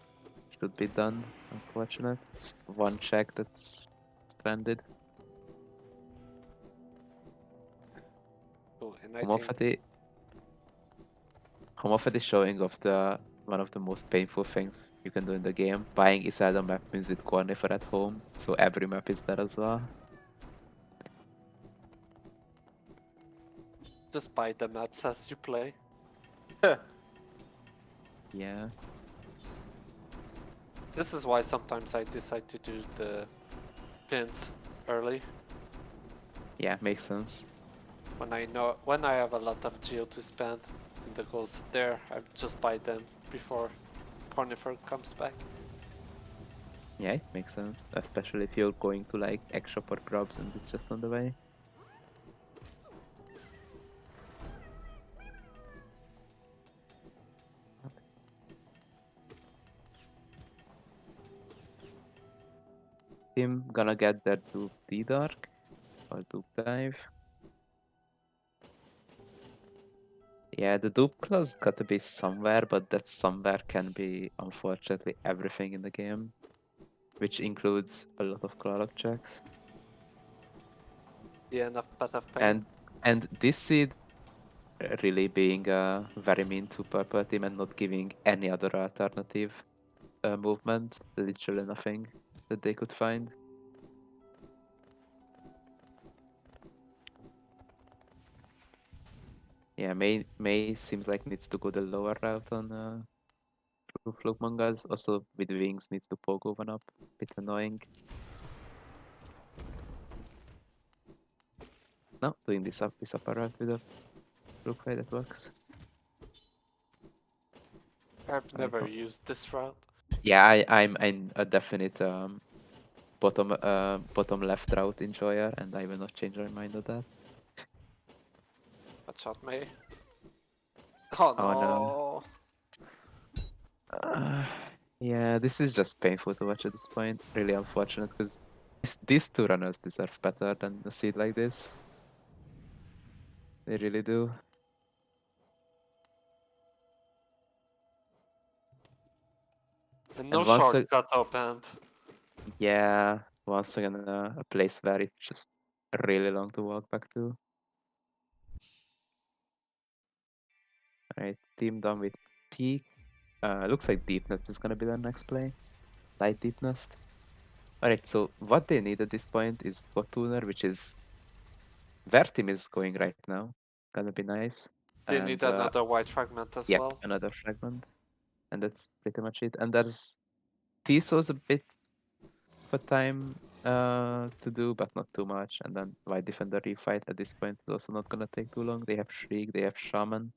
should be done. Unfortunate. It's one check that's stranded. Oh, and I think Homophety Homophety showing of the one of the most painful things you can do in the game. Buying Isalda map means with Cornifer at home, so every map is there as well. just buy the maps as you play. Yeah. This is why sometimes I decide to do the pins early Yeah, makes sense. when I have a lot of geo to spend and the goals there. I just buy them before Cornifer comes back. Yeah, it makes sense. Especially if you're going to like extra for grubs and it's just on the way. Team gonna get that to D-Dark or Dupe Dive. Yeah, the dupe class gotta be somewhere, but that somewhere can be unfortunately everything in the game, which includes a lot of Clarlock checks. The end of Path of Pain. And this seed really being very mean to purple team and not giving any other alternative movement, literally nothing that they could find. Yeah, May seems like needs to go the lower route on True Fluke Mangas. Also with wings needs to pogo one up. Bit annoying. No, doing this upper route with a Fluke Ray that works. I've Right. never used this route. Yeah, I'm a definite bottom left route enjoyer, and I will not change my mind on that. Watch out, May. Oh Oh no. no! Uh, yeah, this is just painful to watch at this point. Really unfortunate because these two runners deserve better than a seed like this. They really do. And no And once, shortcut opened. yeah, once again, a place where it's just really long to walk back to. Right, team done with peak. Looks like Deepness is gonna be the next play. Light Deepness. Alright, so what they need at this point is God Tuner, which is where team is going right now. Gonna be nice. They need And another white fragment as yep, well. another fragment. And that's pretty much it. And there's Tiso's a bit of a time to do, but not too much. And then White Defender refight at this point is also not gonna take too long. They have Shriek, they have Shaman.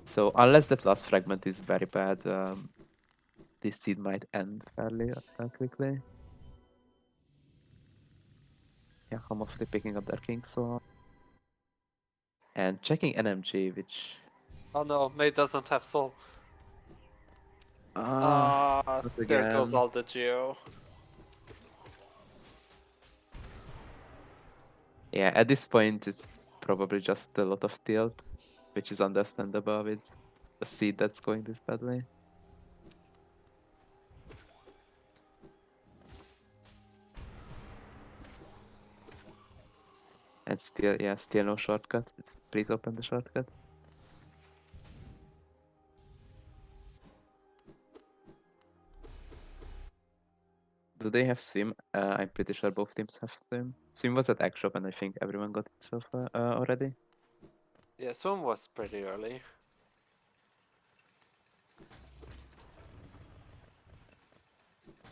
So unless that last fragment is very bad, this seed might end fairly quickly. Yeah, homothety picking up their King Sword. And checking NMG, which Oh no, May doesn't have soul. not There goes again. all the geo. Yeah, at this point it's probably just a lot of tilt, which is understandable with a seed that's going this badly. And still, yeah, still no shortcut. Please open the shortcut. Do they have swim? I'm pretty sure both teams have swim. Swim was at Egg Shop and I think everyone got it so far already. Yeah, Swim was pretty early.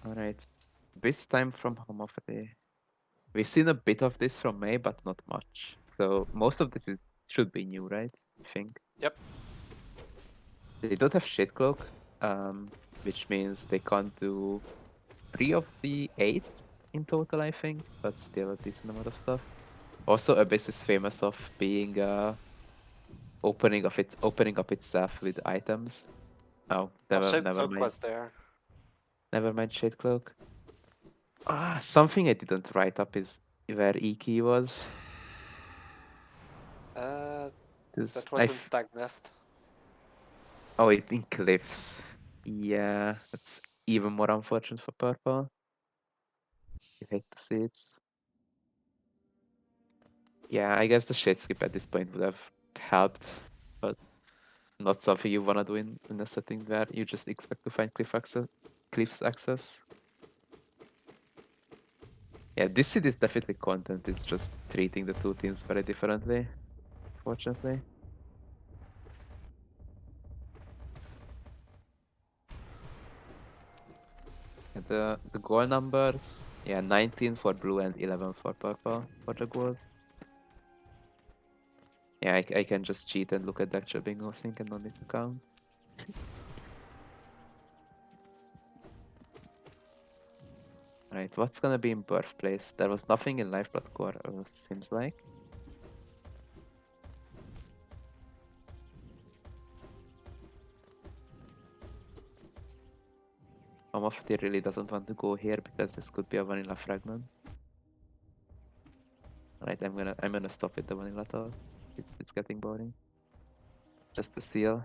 Alright. This time from homophily. We've seen a bit of this from May, but not much. So most of this should be new, right? I think. Yep. They don't have Shade Cloak, which means they can't do 3 of the 8 in total, I think, but still a decent amount of stuff. Also, Abyss is famous of being opening up itself with items. Oh, Oh, Shade never Cloak mind. was there. Never mind Shade Cloak. Something I didn't write up is where Iki was. Uh, 'Cause that was in Stag Nest. oh, it in Cliffs. Yeah, that's even more unfortunate for purple. You hate to see it. Yeah, I guess the shade skip at this point would have helped, but not something you wanna do in a setting where you just expect to find cliffs access. Yeah, this seed is definitely content. It's just treating the two teams very differently, fortunately. And the goal numbers, yeah, 19 for blue and 11 for purple for the goals. Yeah, I can just cheat and look at the actual bingo sync and not need to count. Right, what's gonna be in birthplace? There was nothing in Lifeblood Core, seems like. Homophety really doesn't want to go here because this could be a vanilla fragment. Right, I'm gonna stop with the vanilla talk. It's getting boring. Just a seal.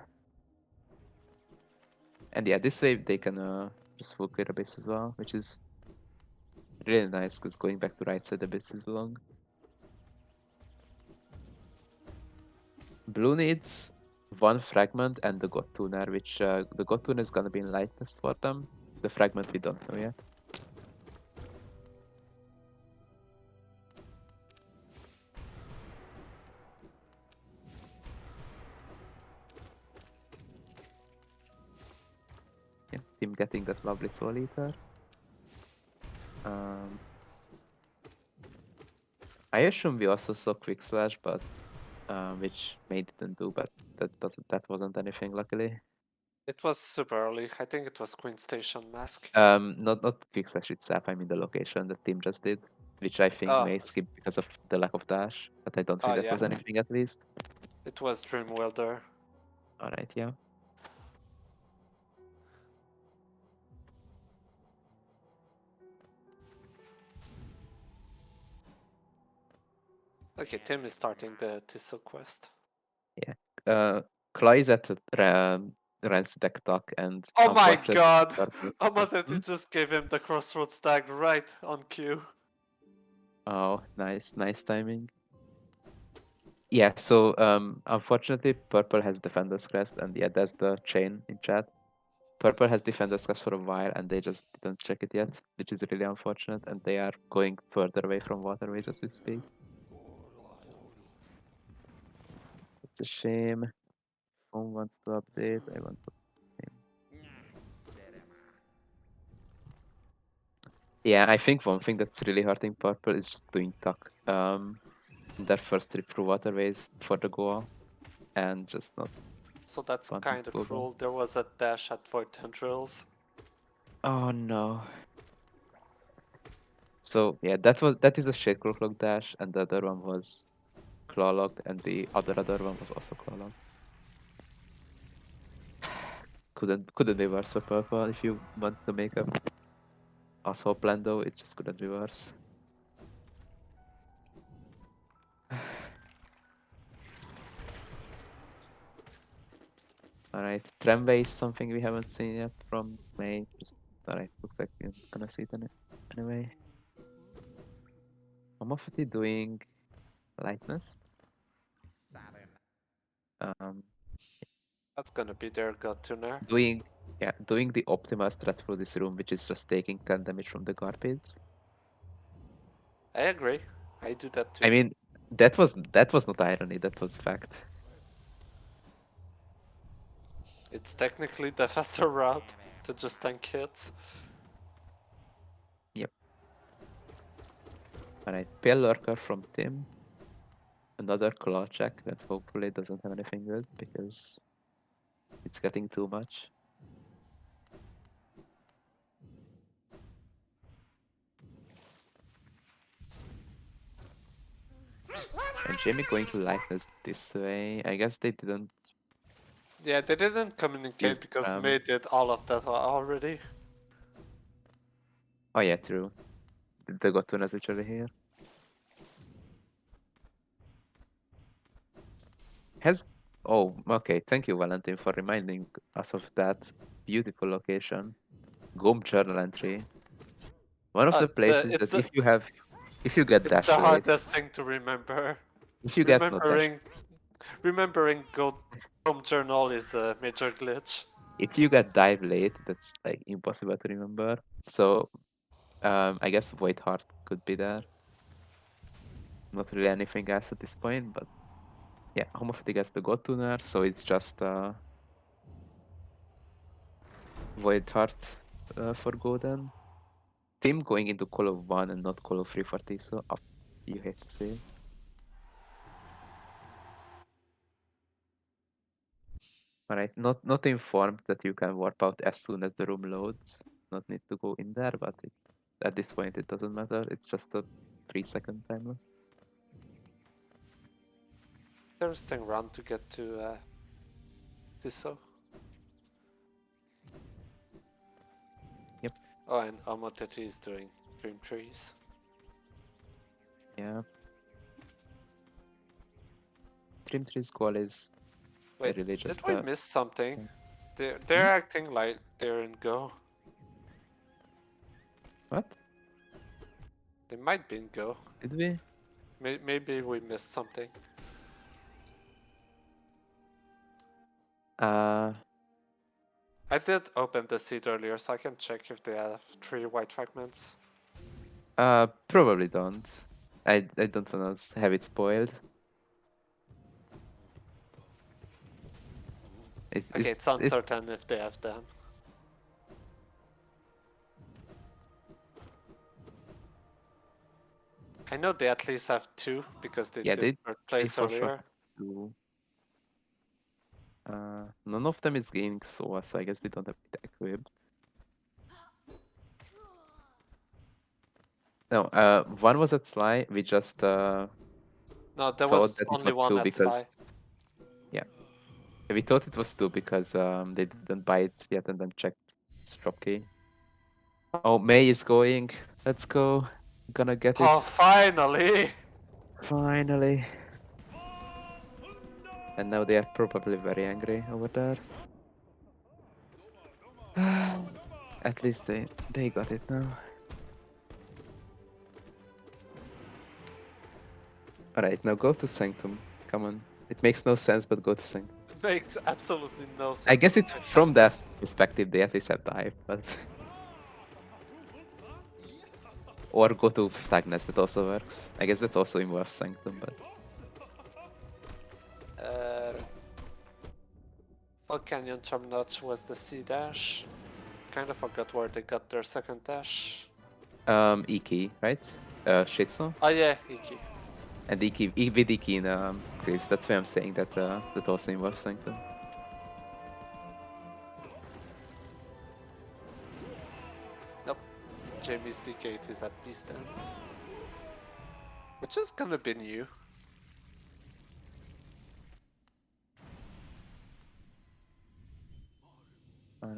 And yeah, this way they can just full clear abyss as well, which is really nice because going back to right side abyss is long. Blue needs one fragment and the God Tuner, which the God Tuner is gonna be in lightness for them. The fragment we don't know yet. Yeah, team getting that lovely Soul Eater. Um, I assume we also saw Quick Slash, but which May didn't do, but that wasn't anything luckily. It was super early. I think it was Queen Station Mask. Not Quick Slash itself. I mean the location the team just did, which I think Oh, May skipped because of the lack of dash, but I don't think oh that yeah. was anything at least. It was Dream Welder. All right, yeah. Okay, Tim is starting the Tissot quest. Yeah. Claw is at Rance deck talk and Oh my unfortunately god! purple. Homothety just gave him the Crossroads tag right on cue. Oh, nice timing. Yeah, so unfortunately, purple has Defender's Crest, and yeah, that's the chain in chat. Purple has Defender's Crest for a while, and they just didn't check it yet, which is really unfortunate, and they are going further away from waterways as we speak. It's a shame. Home wants to update. I want to. Yeah, I think one thing that's really hurting purple is just doing tuck. In their first trip through waterways for the goal, and just not So that's wanting kind to of go back. cruel. There was a dash at void tendrils. Oh no. So yeah, that is a Shaker Clock dash, and the other one was claw locked, and the other one was also claw locked. Couldn't be worse for purple if you want to make a asshole plan though, it just couldn't be worse. Alright, tramway is something we haven't seen yet from May. Just alright, looks like we're gonna see it anyway. Homothety doing lightness. Um That's gonna be their god tuner. doing the optimal strat for this room, which is just taking 10 damage from the garbage. I agree. I do that too. I mean, that was not irony, that was fact. It's technically the faster route to just tank hits. Yep. Alright, Pale Lurker from Tim. Another claw check that hopefully doesn't have anything good because it's getting too much. And Jamie going to lightness this way. I guess they didn't Yeah, they didn't communicate use because the May did all of that already. Oh yeah, true. The Gotun is literally here. Has Oh, okay. Thank you, Valentin, for reminding us of that beautiful location. Gom journal entry. One of Oh, the places that if you get it's dash the late, hardest thing to remember. if you get not dash, Remembering go home journal is a major glitch. if you get dive late, that's like impossible to remember. So I guess Void Heart could be there. Not really anything else at this point, but yeah, Homophily gets the God Tuner, so it's just Void Heart for Golden. Tim going into Call of 1 and not Call of 3 for Tiso. You hate to say it. Alright, not informed that you can warp out as soon as the room loads. Not need to go in there, but at this point it doesn't matter. It's just a 3-second timeless. Interesting run to get to Tiso. Yep. Oh, and homothety is doing dream trees. Yeah. Dream Tree's goal is Wait, really did just we miss something? They're Hmm? acting like they're in go. What? They might be in go. Did we? Maybe we missed something. I did open the seed earlier, so I can check if they have 3 white fragments. Probably don't. I don't wanna have it spoiled. Okay, it's It's uncertain if they have them. I know they at least have 2 because they yeah, did third they place for sure earlier. have to. None of them is gaining Soa, so I guess they don't have it equipped. No, one was at Sly. We just No, there thought was that it only was one two at because Sly. yeah, we thought it was two because they didn't buy it yet and then checked drop key. Oh, May is going. Let's go. Gonna get it Oh, finally! finally. And now they are probably very angry over there. At least they got it now. Alright, now go to Sanctum Come on. It makes no sense, but go to sync. Makes absolutely no sense. I guess it except from their perspective, they at least have dive, but or go to stagnance. That also works. I guess that also involves sanctum, but Fall Canyon Charm Notch was the C dash. Kind of forgot where they got their second dash. Iki, right? Shitsu Oh yeah, Iki. and Iki with Iki in Cliffs. That's why I'm saying that that also involves sanctum. Nope. Jamie's D8 is at Beast then. Which is gonna be new.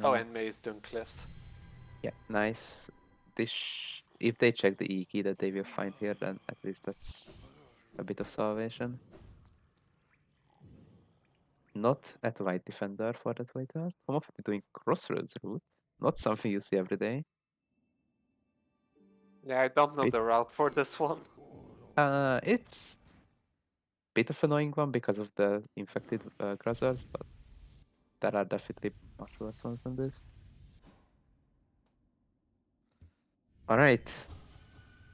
Oh, and May is doing cliffs. Yeah, nice. If they check the E key that they will find here, then at least that's a bit of salvation. Not at White Defender for that white art. Homophety doing Crossroads route. Not something you see every day. Yeah, I don't know Bit, the route for this one. it's bit of annoying one because of the infected Grazzers, but there are definitely much worse ones than this. Alright.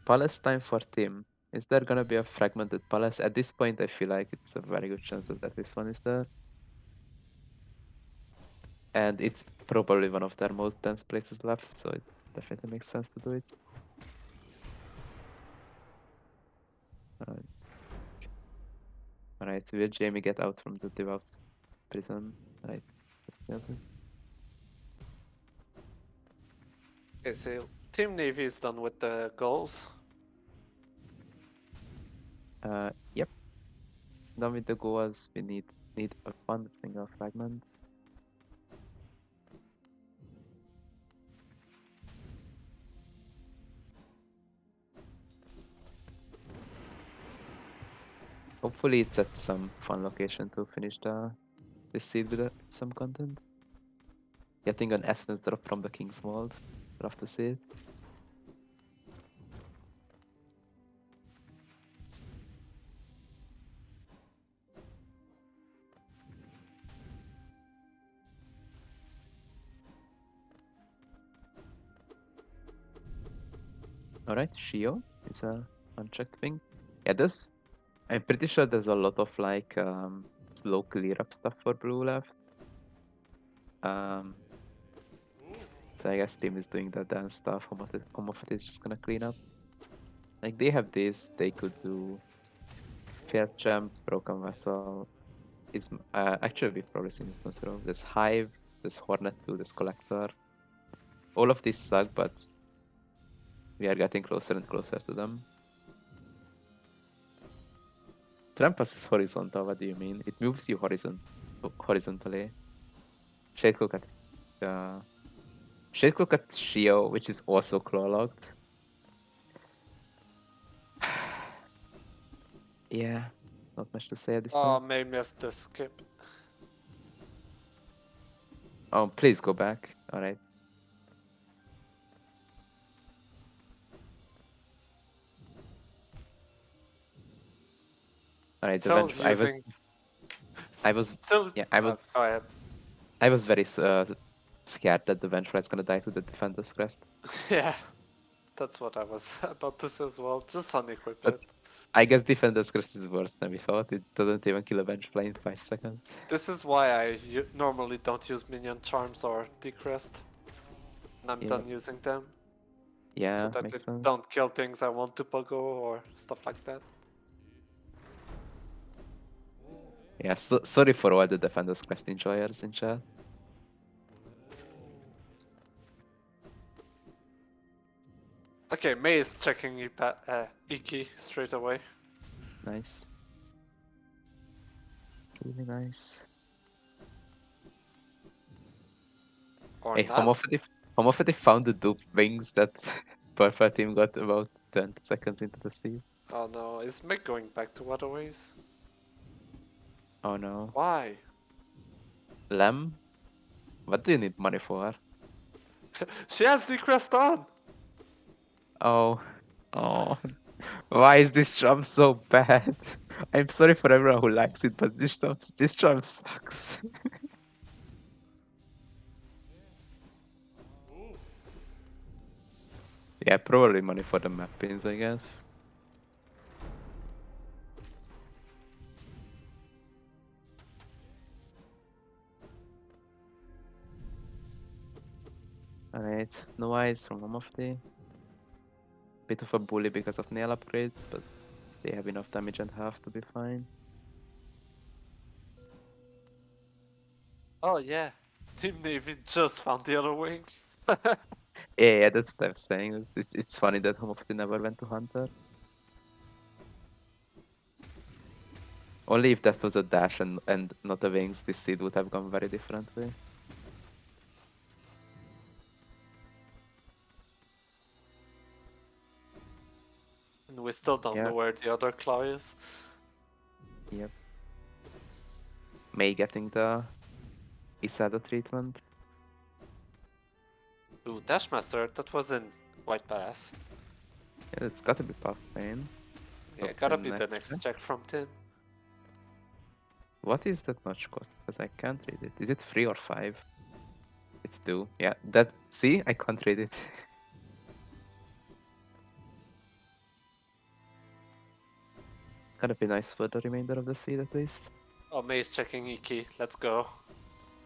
Palace time for Tim. Is there gonna be a fragmented palace? At this point, I feel like it's a very good chance that this one is there. And it's probably one of their most dense places left, so it definitely makes sense to do it. Alright, will Jamie get out from the devout prison? Right, Okay, so Team Navy is done with the goals. Yep. Done with the goals, we need a one single fragment. Hopefully it's at some fun location to finish this seed with some content. Getting an essence drop from the King's Mold. Love to see it. Alright, Shio is a unchecked thing. Yeah, I'm pretty sure there's a lot of like slow clear up stuff for blue left. So I guess team is doing the dance stuff. Homophety is just gonna clean up. Like they have this, they could do Fair Champ, Broken Vessel. Is actually we've probably seen this most of. There's Hive, there's Hornet 2, there's Collector. All of these suck, but we are getting closer and closer to them. Trampas is horizontal, what do you mean? It moves you horizontally. Shadecloak at Shio, which is also claw locked. Yeah, not much to say at this Oh, point. May missed the skip. Oh, please go back. Alright. Alright, Still eventually using. I was Still. yeah, Go ahead. I was very scared that the Venturite's gonna die to the Defender's Crest. Yeah, that's what I was about to say as well. Just unequip But it. I guess Defender's Crest is worse than we thought. It doesn't even kill a Venturite in 5 seconds. This is why I normally don't use minion charms or decrest. And I'm done using them. Yeah, So that makes it sense. don't kill things I want to pogo or stuff like that. Yeah, sorry for all the Defender's Crest enjoyers in chat. Okay, May is checking Iki straight away. Nice. Really nice. Or Hey, not. Homophety found the dupe wings that Purple team got about 10 seconds into the sleep. Oh no, is Mick going back to Waterways? Oh no. Why? Lem? What do you need money for? She has decrest on! Oh. Oh. Why is this jump so bad? I'm sorry for everyone who likes it, but this job sucks. Yeah, probably money for the map pins, I guess. Alright, no eyes from homothety. Bit of a bully because of nail upgrades, but they have enough damage and health to be fine. Oh yeah, Team Navy just found the other wings. Yeah, that's what I was saying. It's funny that homophily never went to Hunter. Only if that was a dash and not a wings, this seed would have gone very differently. And we still don't Yeah, know where the other claw is. yep. May getting the Isada treatment. Ooh, Dashmaster, that was in White Pass. Yeah, it's gotta be Puff Pain. Yeah, So gotta then be the next check. check from Tim. What is that much cost? Because I can't read it. Is it 3 or 5? It's 2. Yeah, that. See, I can't read it. Gotta be nice for the remainder of the seed at least. Oh, May is checking Iki. Let's go.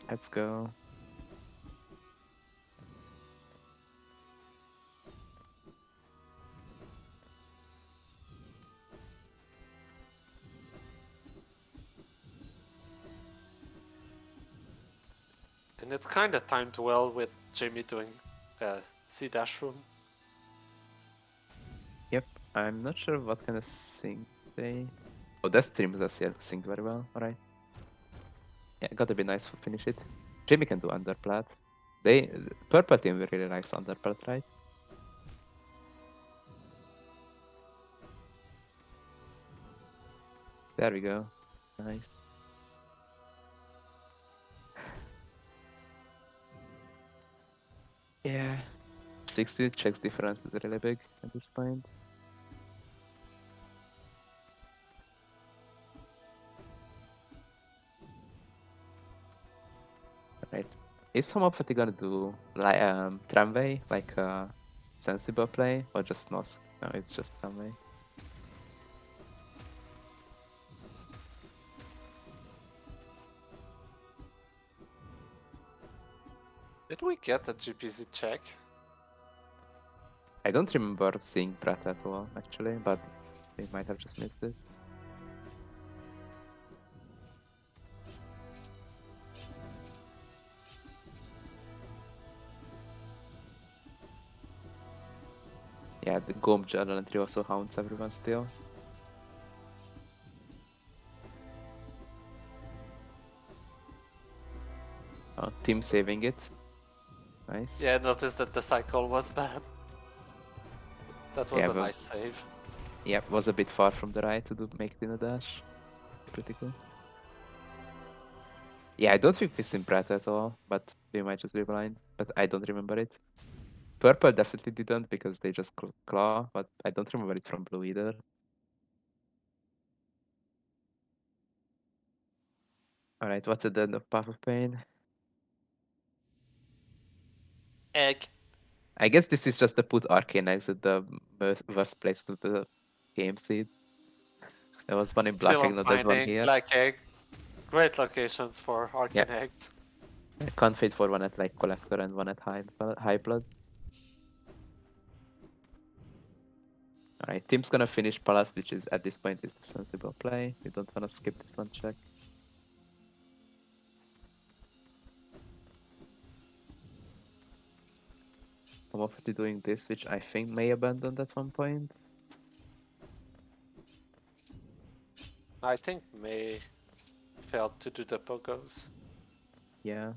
Let's go. And it's kinda timed well with Jamie doing C-Dash room. Yep, I'm not sure what kind of sync they. Oh, that streams us, yeah, sync very well. Alright. Yeah, gotta be nice to finish it. Jimmy can do underplat. They purple team really likes underplat, right? There we go. Nice. Yeah. 60 checks difference is really big at this point. Right. Is homophety gonna do like tramway, like sensible play, or just not? No, it's just tramway. Did we get a GPZ check? I don't remember seeing Brett at all, actually, but they might have just missed it. Yeah, the Gom Journal entry also haunts everyone still. Team saving it. Nice. Yeah, I noticed that the cycle was bad. That was Yeah, a nice save. yeah, was a bit far from the right to make it in a dash. Pretty cool. Yeah, I don't think we seen Brett at all, but we might just be blind. But I don't remember it. Purple definitely didn't because they just claw, but I don't remember it from blue either. Alright, what's at the end of Path of Pain? Egg. I guess this is just to put Arcane Eggs at the worst place to the game seed. There was one in Still Black Egg, on not that one mining. here. Black Egg. Great locations for Yeah, Arcane Eggs. I can't fade for one at like Collector and one at High Blood. Alright, team's gonna finish Palace, which is at this point is the sensible play. We don't wanna skip this one check. Homophety doing this, which I think may abandon at one point. I think May failed to do the pogos. Yeah.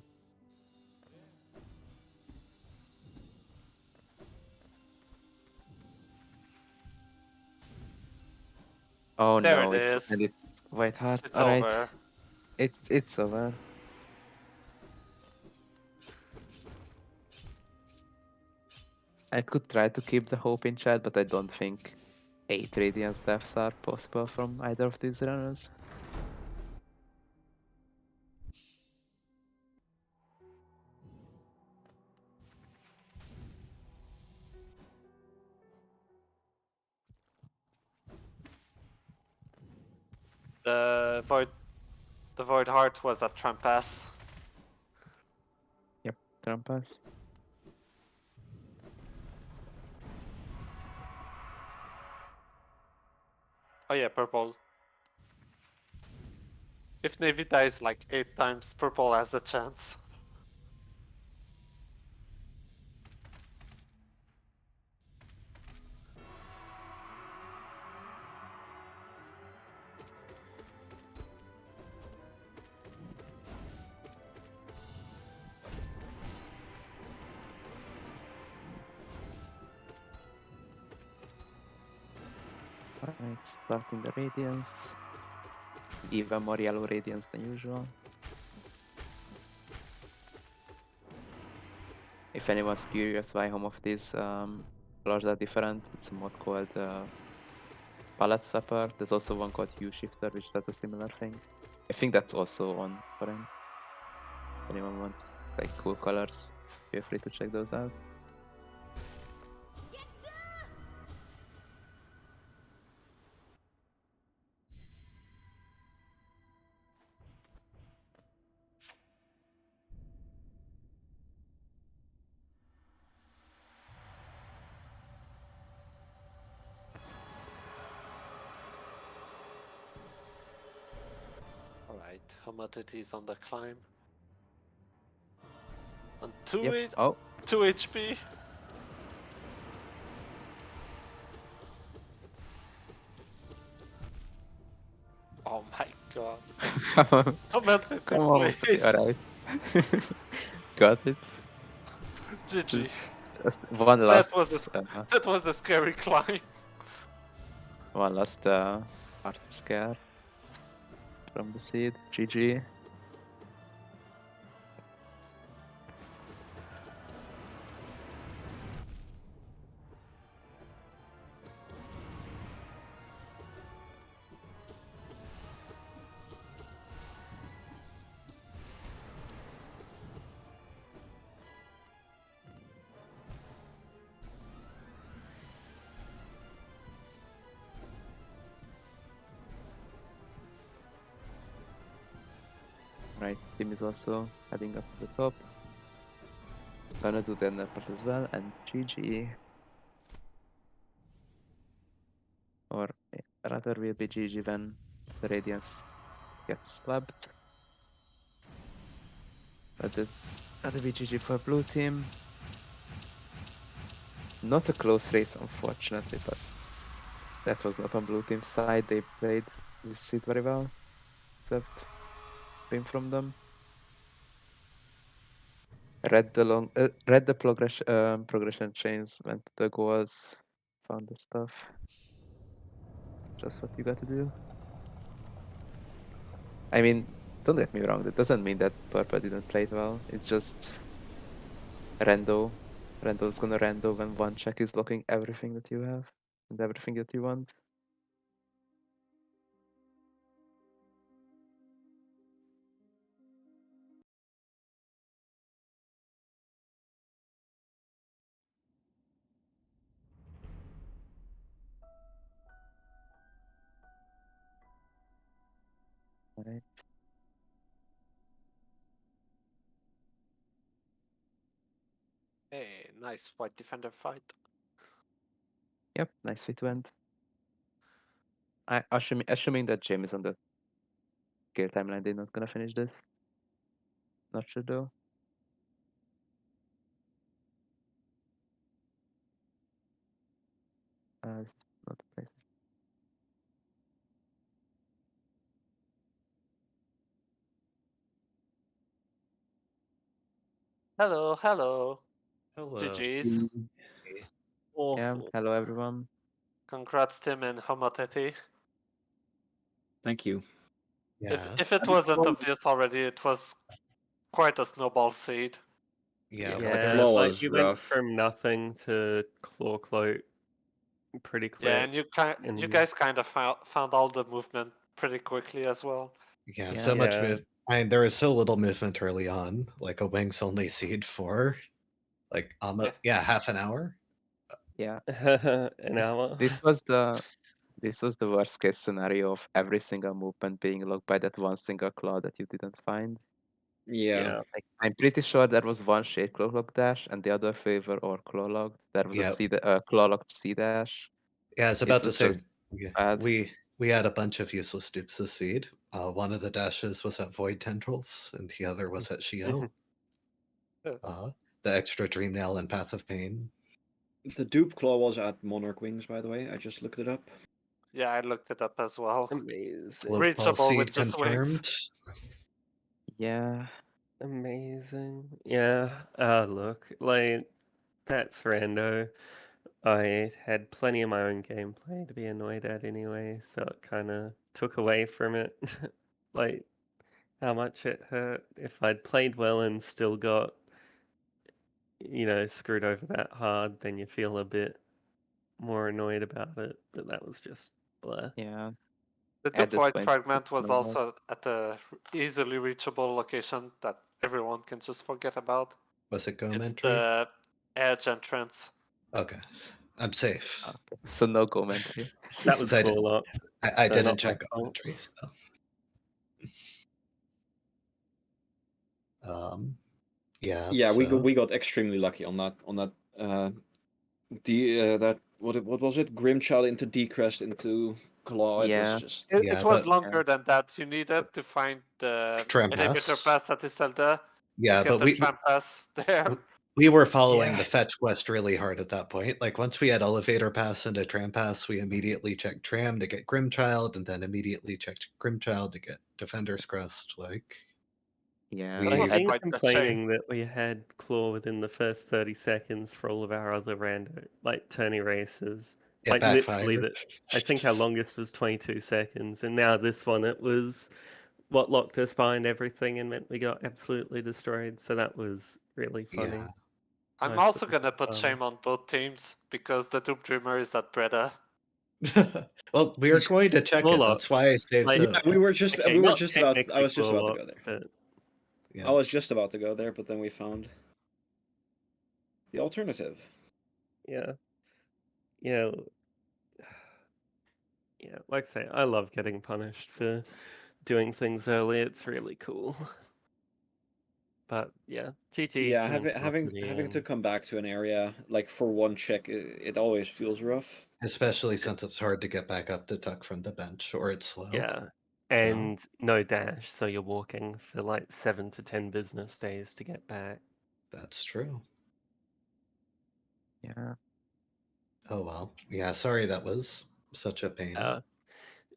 Oh There no, it it's is. and it's White Heart. It's Alright. over. It's over. I could try to keep the hope in chat, but I don't think 8 Radiance deaths are possible from either of these runners. The Void Heart was at Trampas. Yep, Trampas. Oh yeah, purple. If Navy dies like 8 times, purple has a chance. Alright, starting the Radiance. Even more yellow Radiance than usual. If anyone's curious why home of these colors are different, it's a mod called Palette Swapper. There's also one called Hue Shifter, which does a similar thing. I think that's also on Foreign. If anyone wants like cool colors, feel free to check those out. Alright, homothety is on the climb. On 2 Yep. H Oh, 2 HP. Oh my god. come Homothety, on, please. alright. Got it. GG. Just one That last, was a scary climb. one last art scare from the seed. GG. Right, team is also heading up to the top. Gonna do the end part as well, and GG. Or rather will be GG when the Radiance gets slapped. But this rather be GG for blue team. Not a close race unfortunately, but that was not on blue team's side. They played this seed very well, except win from them. Read the progression chains, went to the goals, found the stuff. Just what you got to do. I mean, don't get me wrong. That doesn't mean that Purple didn't play it well. It's just Rando. Rando's gonna rando when one check is blocking everything that you have and everything that you want. Alright. Hey, nice white defender fight. Yep, nice fit went. Assuming that James is on the kill timeline, they're not gonna finish this. Not sure though. It's not a place. Hello, hello. Hello. GG's. Yeah, Awful. hello everyone. Congrats, Tim and homothety. Thank you. Yeah. If it wasn't obvious already, it was quite a snowball seed. Yeah. Yeah, Whether Claw it's was you went rough. from nothing to claw cloak pretty quick. Yeah, and you guys kind of found all the movement pretty quickly as well. Yeah, Yeah. so much Yeah. move. There was so little movement early on, like a wings only seed for like almost half an hour. Yeah. An hour. This was the worst case scenario of every single movement being locked by that one single claw that you didn't find. Yeah. Like, I'm pretty sure there was one shade claw lock dash and the other favor or claw locked. There was a claw locked C dash. Yeah, I was It about to was say just bad. we had a bunch of useless dupes this seed. One of the dashes was at Void Tendrils, and the other was at Shio. The extra Dream Nail and Path of Pain. The dupe claw was at Monarch Wings, by the way. I just looked it up. Yeah, I looked it up as well. Amazing. Reachable with just wings. Yeah. Amazing. Yeah. Look, like, that's Rando. I had plenty of my own gameplay to be annoyed at anyway, so it kind of took away from it. Like, how much it hurt. If I'd played well and still got, screwed over that hard, then you feel a bit more annoyed about it. But that was just blah. Yeah. The At dupe the void 26 fragment was normal. also at a easily reachable location that everyone can just forget about. Was it Gome It's entry? the edge entrance. Okay, I'm safe. Okay. So no commentary. That was I cool. I So didn't not my check fault. entry, so. Yeah. Yeah, so. we got extremely lucky on that what was it? Grimchild into Decrest into Claw. It was Yeah. just It was longer than that. You needed to find the Tram elevator pass at Iselda Yeah, to get but the tram pass there. we were following the fetch quest really hard at that point. Like once we had elevator pass and a tram pass, we immediately checked tram to get Grimchild, and then immediately checked Grimchild to get Defender's Crest. Like, Yeah. It was Like, quite the chain. complaining that we had Claw within the first 30 seconds for all of our other random, like, tourney races. It Like, literally, backfired. I think our longest was 22 seconds, and now this one, it was what locked us behind everything and meant we got absolutely destroyed, so that was really funny. I'm Most also of the gonna put fun. shame on both teams because the Dupe Dreamer is at Breda. Well, we are going to check it. Warlock. That's why I saved Like, Zoe. we were just okay, we were not just about I was technically just about to Warlock, go there. but Yeah. I was just about to go there, but then we found the alternative. yeah. Yeah. Yeah, like I say, I love getting punished for doing things early. It's really cool. But yeah, GG. Yeah, to having Velocity to and- come back to an area like for one check, it always feels rough. Especially since it's hard to get back up to Tuck from the bench, or it's slow. Yeah, and no dash, so you're walking for like 7 to 10 business days to get back. That's true. Yeah. Oh well. Yeah, sorry that was such a pain.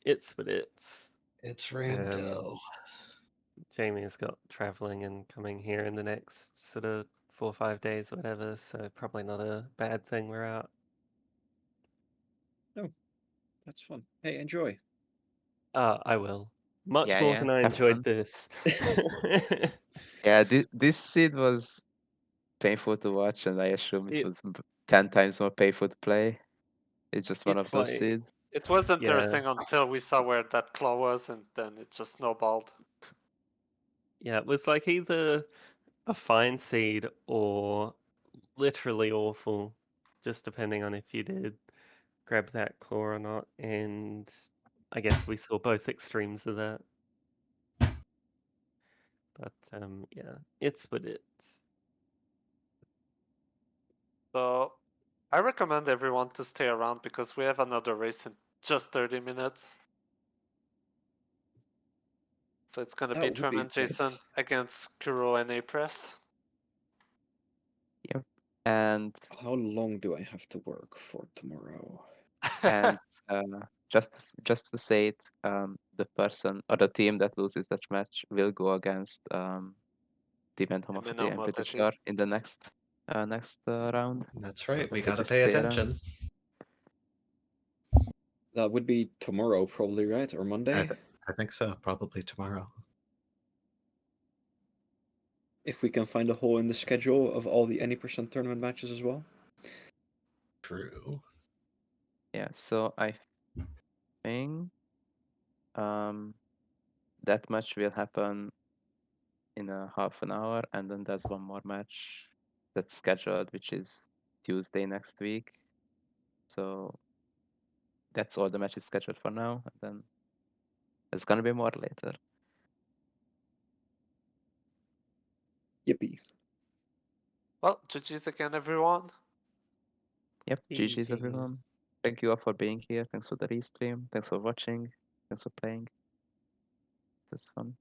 It's what it's. It's Rando. Jamie's got traveling and coming here in the next sort of 4 or 5 days, or whatever, so probably not a bad thing we're out. No, that's fun. Hey, enjoy. I will. Much Yeah, more yeah, than I have enjoyed fun. this. Yeah, this seed was painful to watch, and I assume it was 10 times more painful to play. It's just one of It's those like, seeds. It was Yeah. interesting until we saw where that claw was, and then it just snowballed. Yeah, it was like either a fine seed or literally awful, just depending on if you did grab that claw or not. And I guess we saw both extremes of that. But yeah, it's what it's. So I recommend everyone to stay around because we have another race in just 30 minutes. So it's gonna be That would Tram be and Jason nice. against Kuro and Apress. Yep. And How long do I have to work for tomorrow? and just to say it, the person or the team that loses that match will go against Team and homothety, I'm pretty homothety. sure, in the next round. That's right. We So gotta just pay stay around. attention. That would be tomorrow, probably, right? Or Monday? I think so. Probably tomorrow. If we can find a hole in the schedule of all the any % tournament matches as well. True. Yeah, so I think that match will happen in a half an hour, and then there's one more match that's scheduled, which is Tuesday next week. So that's all the matches scheduled for now, and then there's gonna be more later. Yippee. Well, GG's again, everyone. Yep, GG's GG. everyone. Thank you all for being here. Thanks for the restream. Thanks for watching. Thanks for playing. That's fun.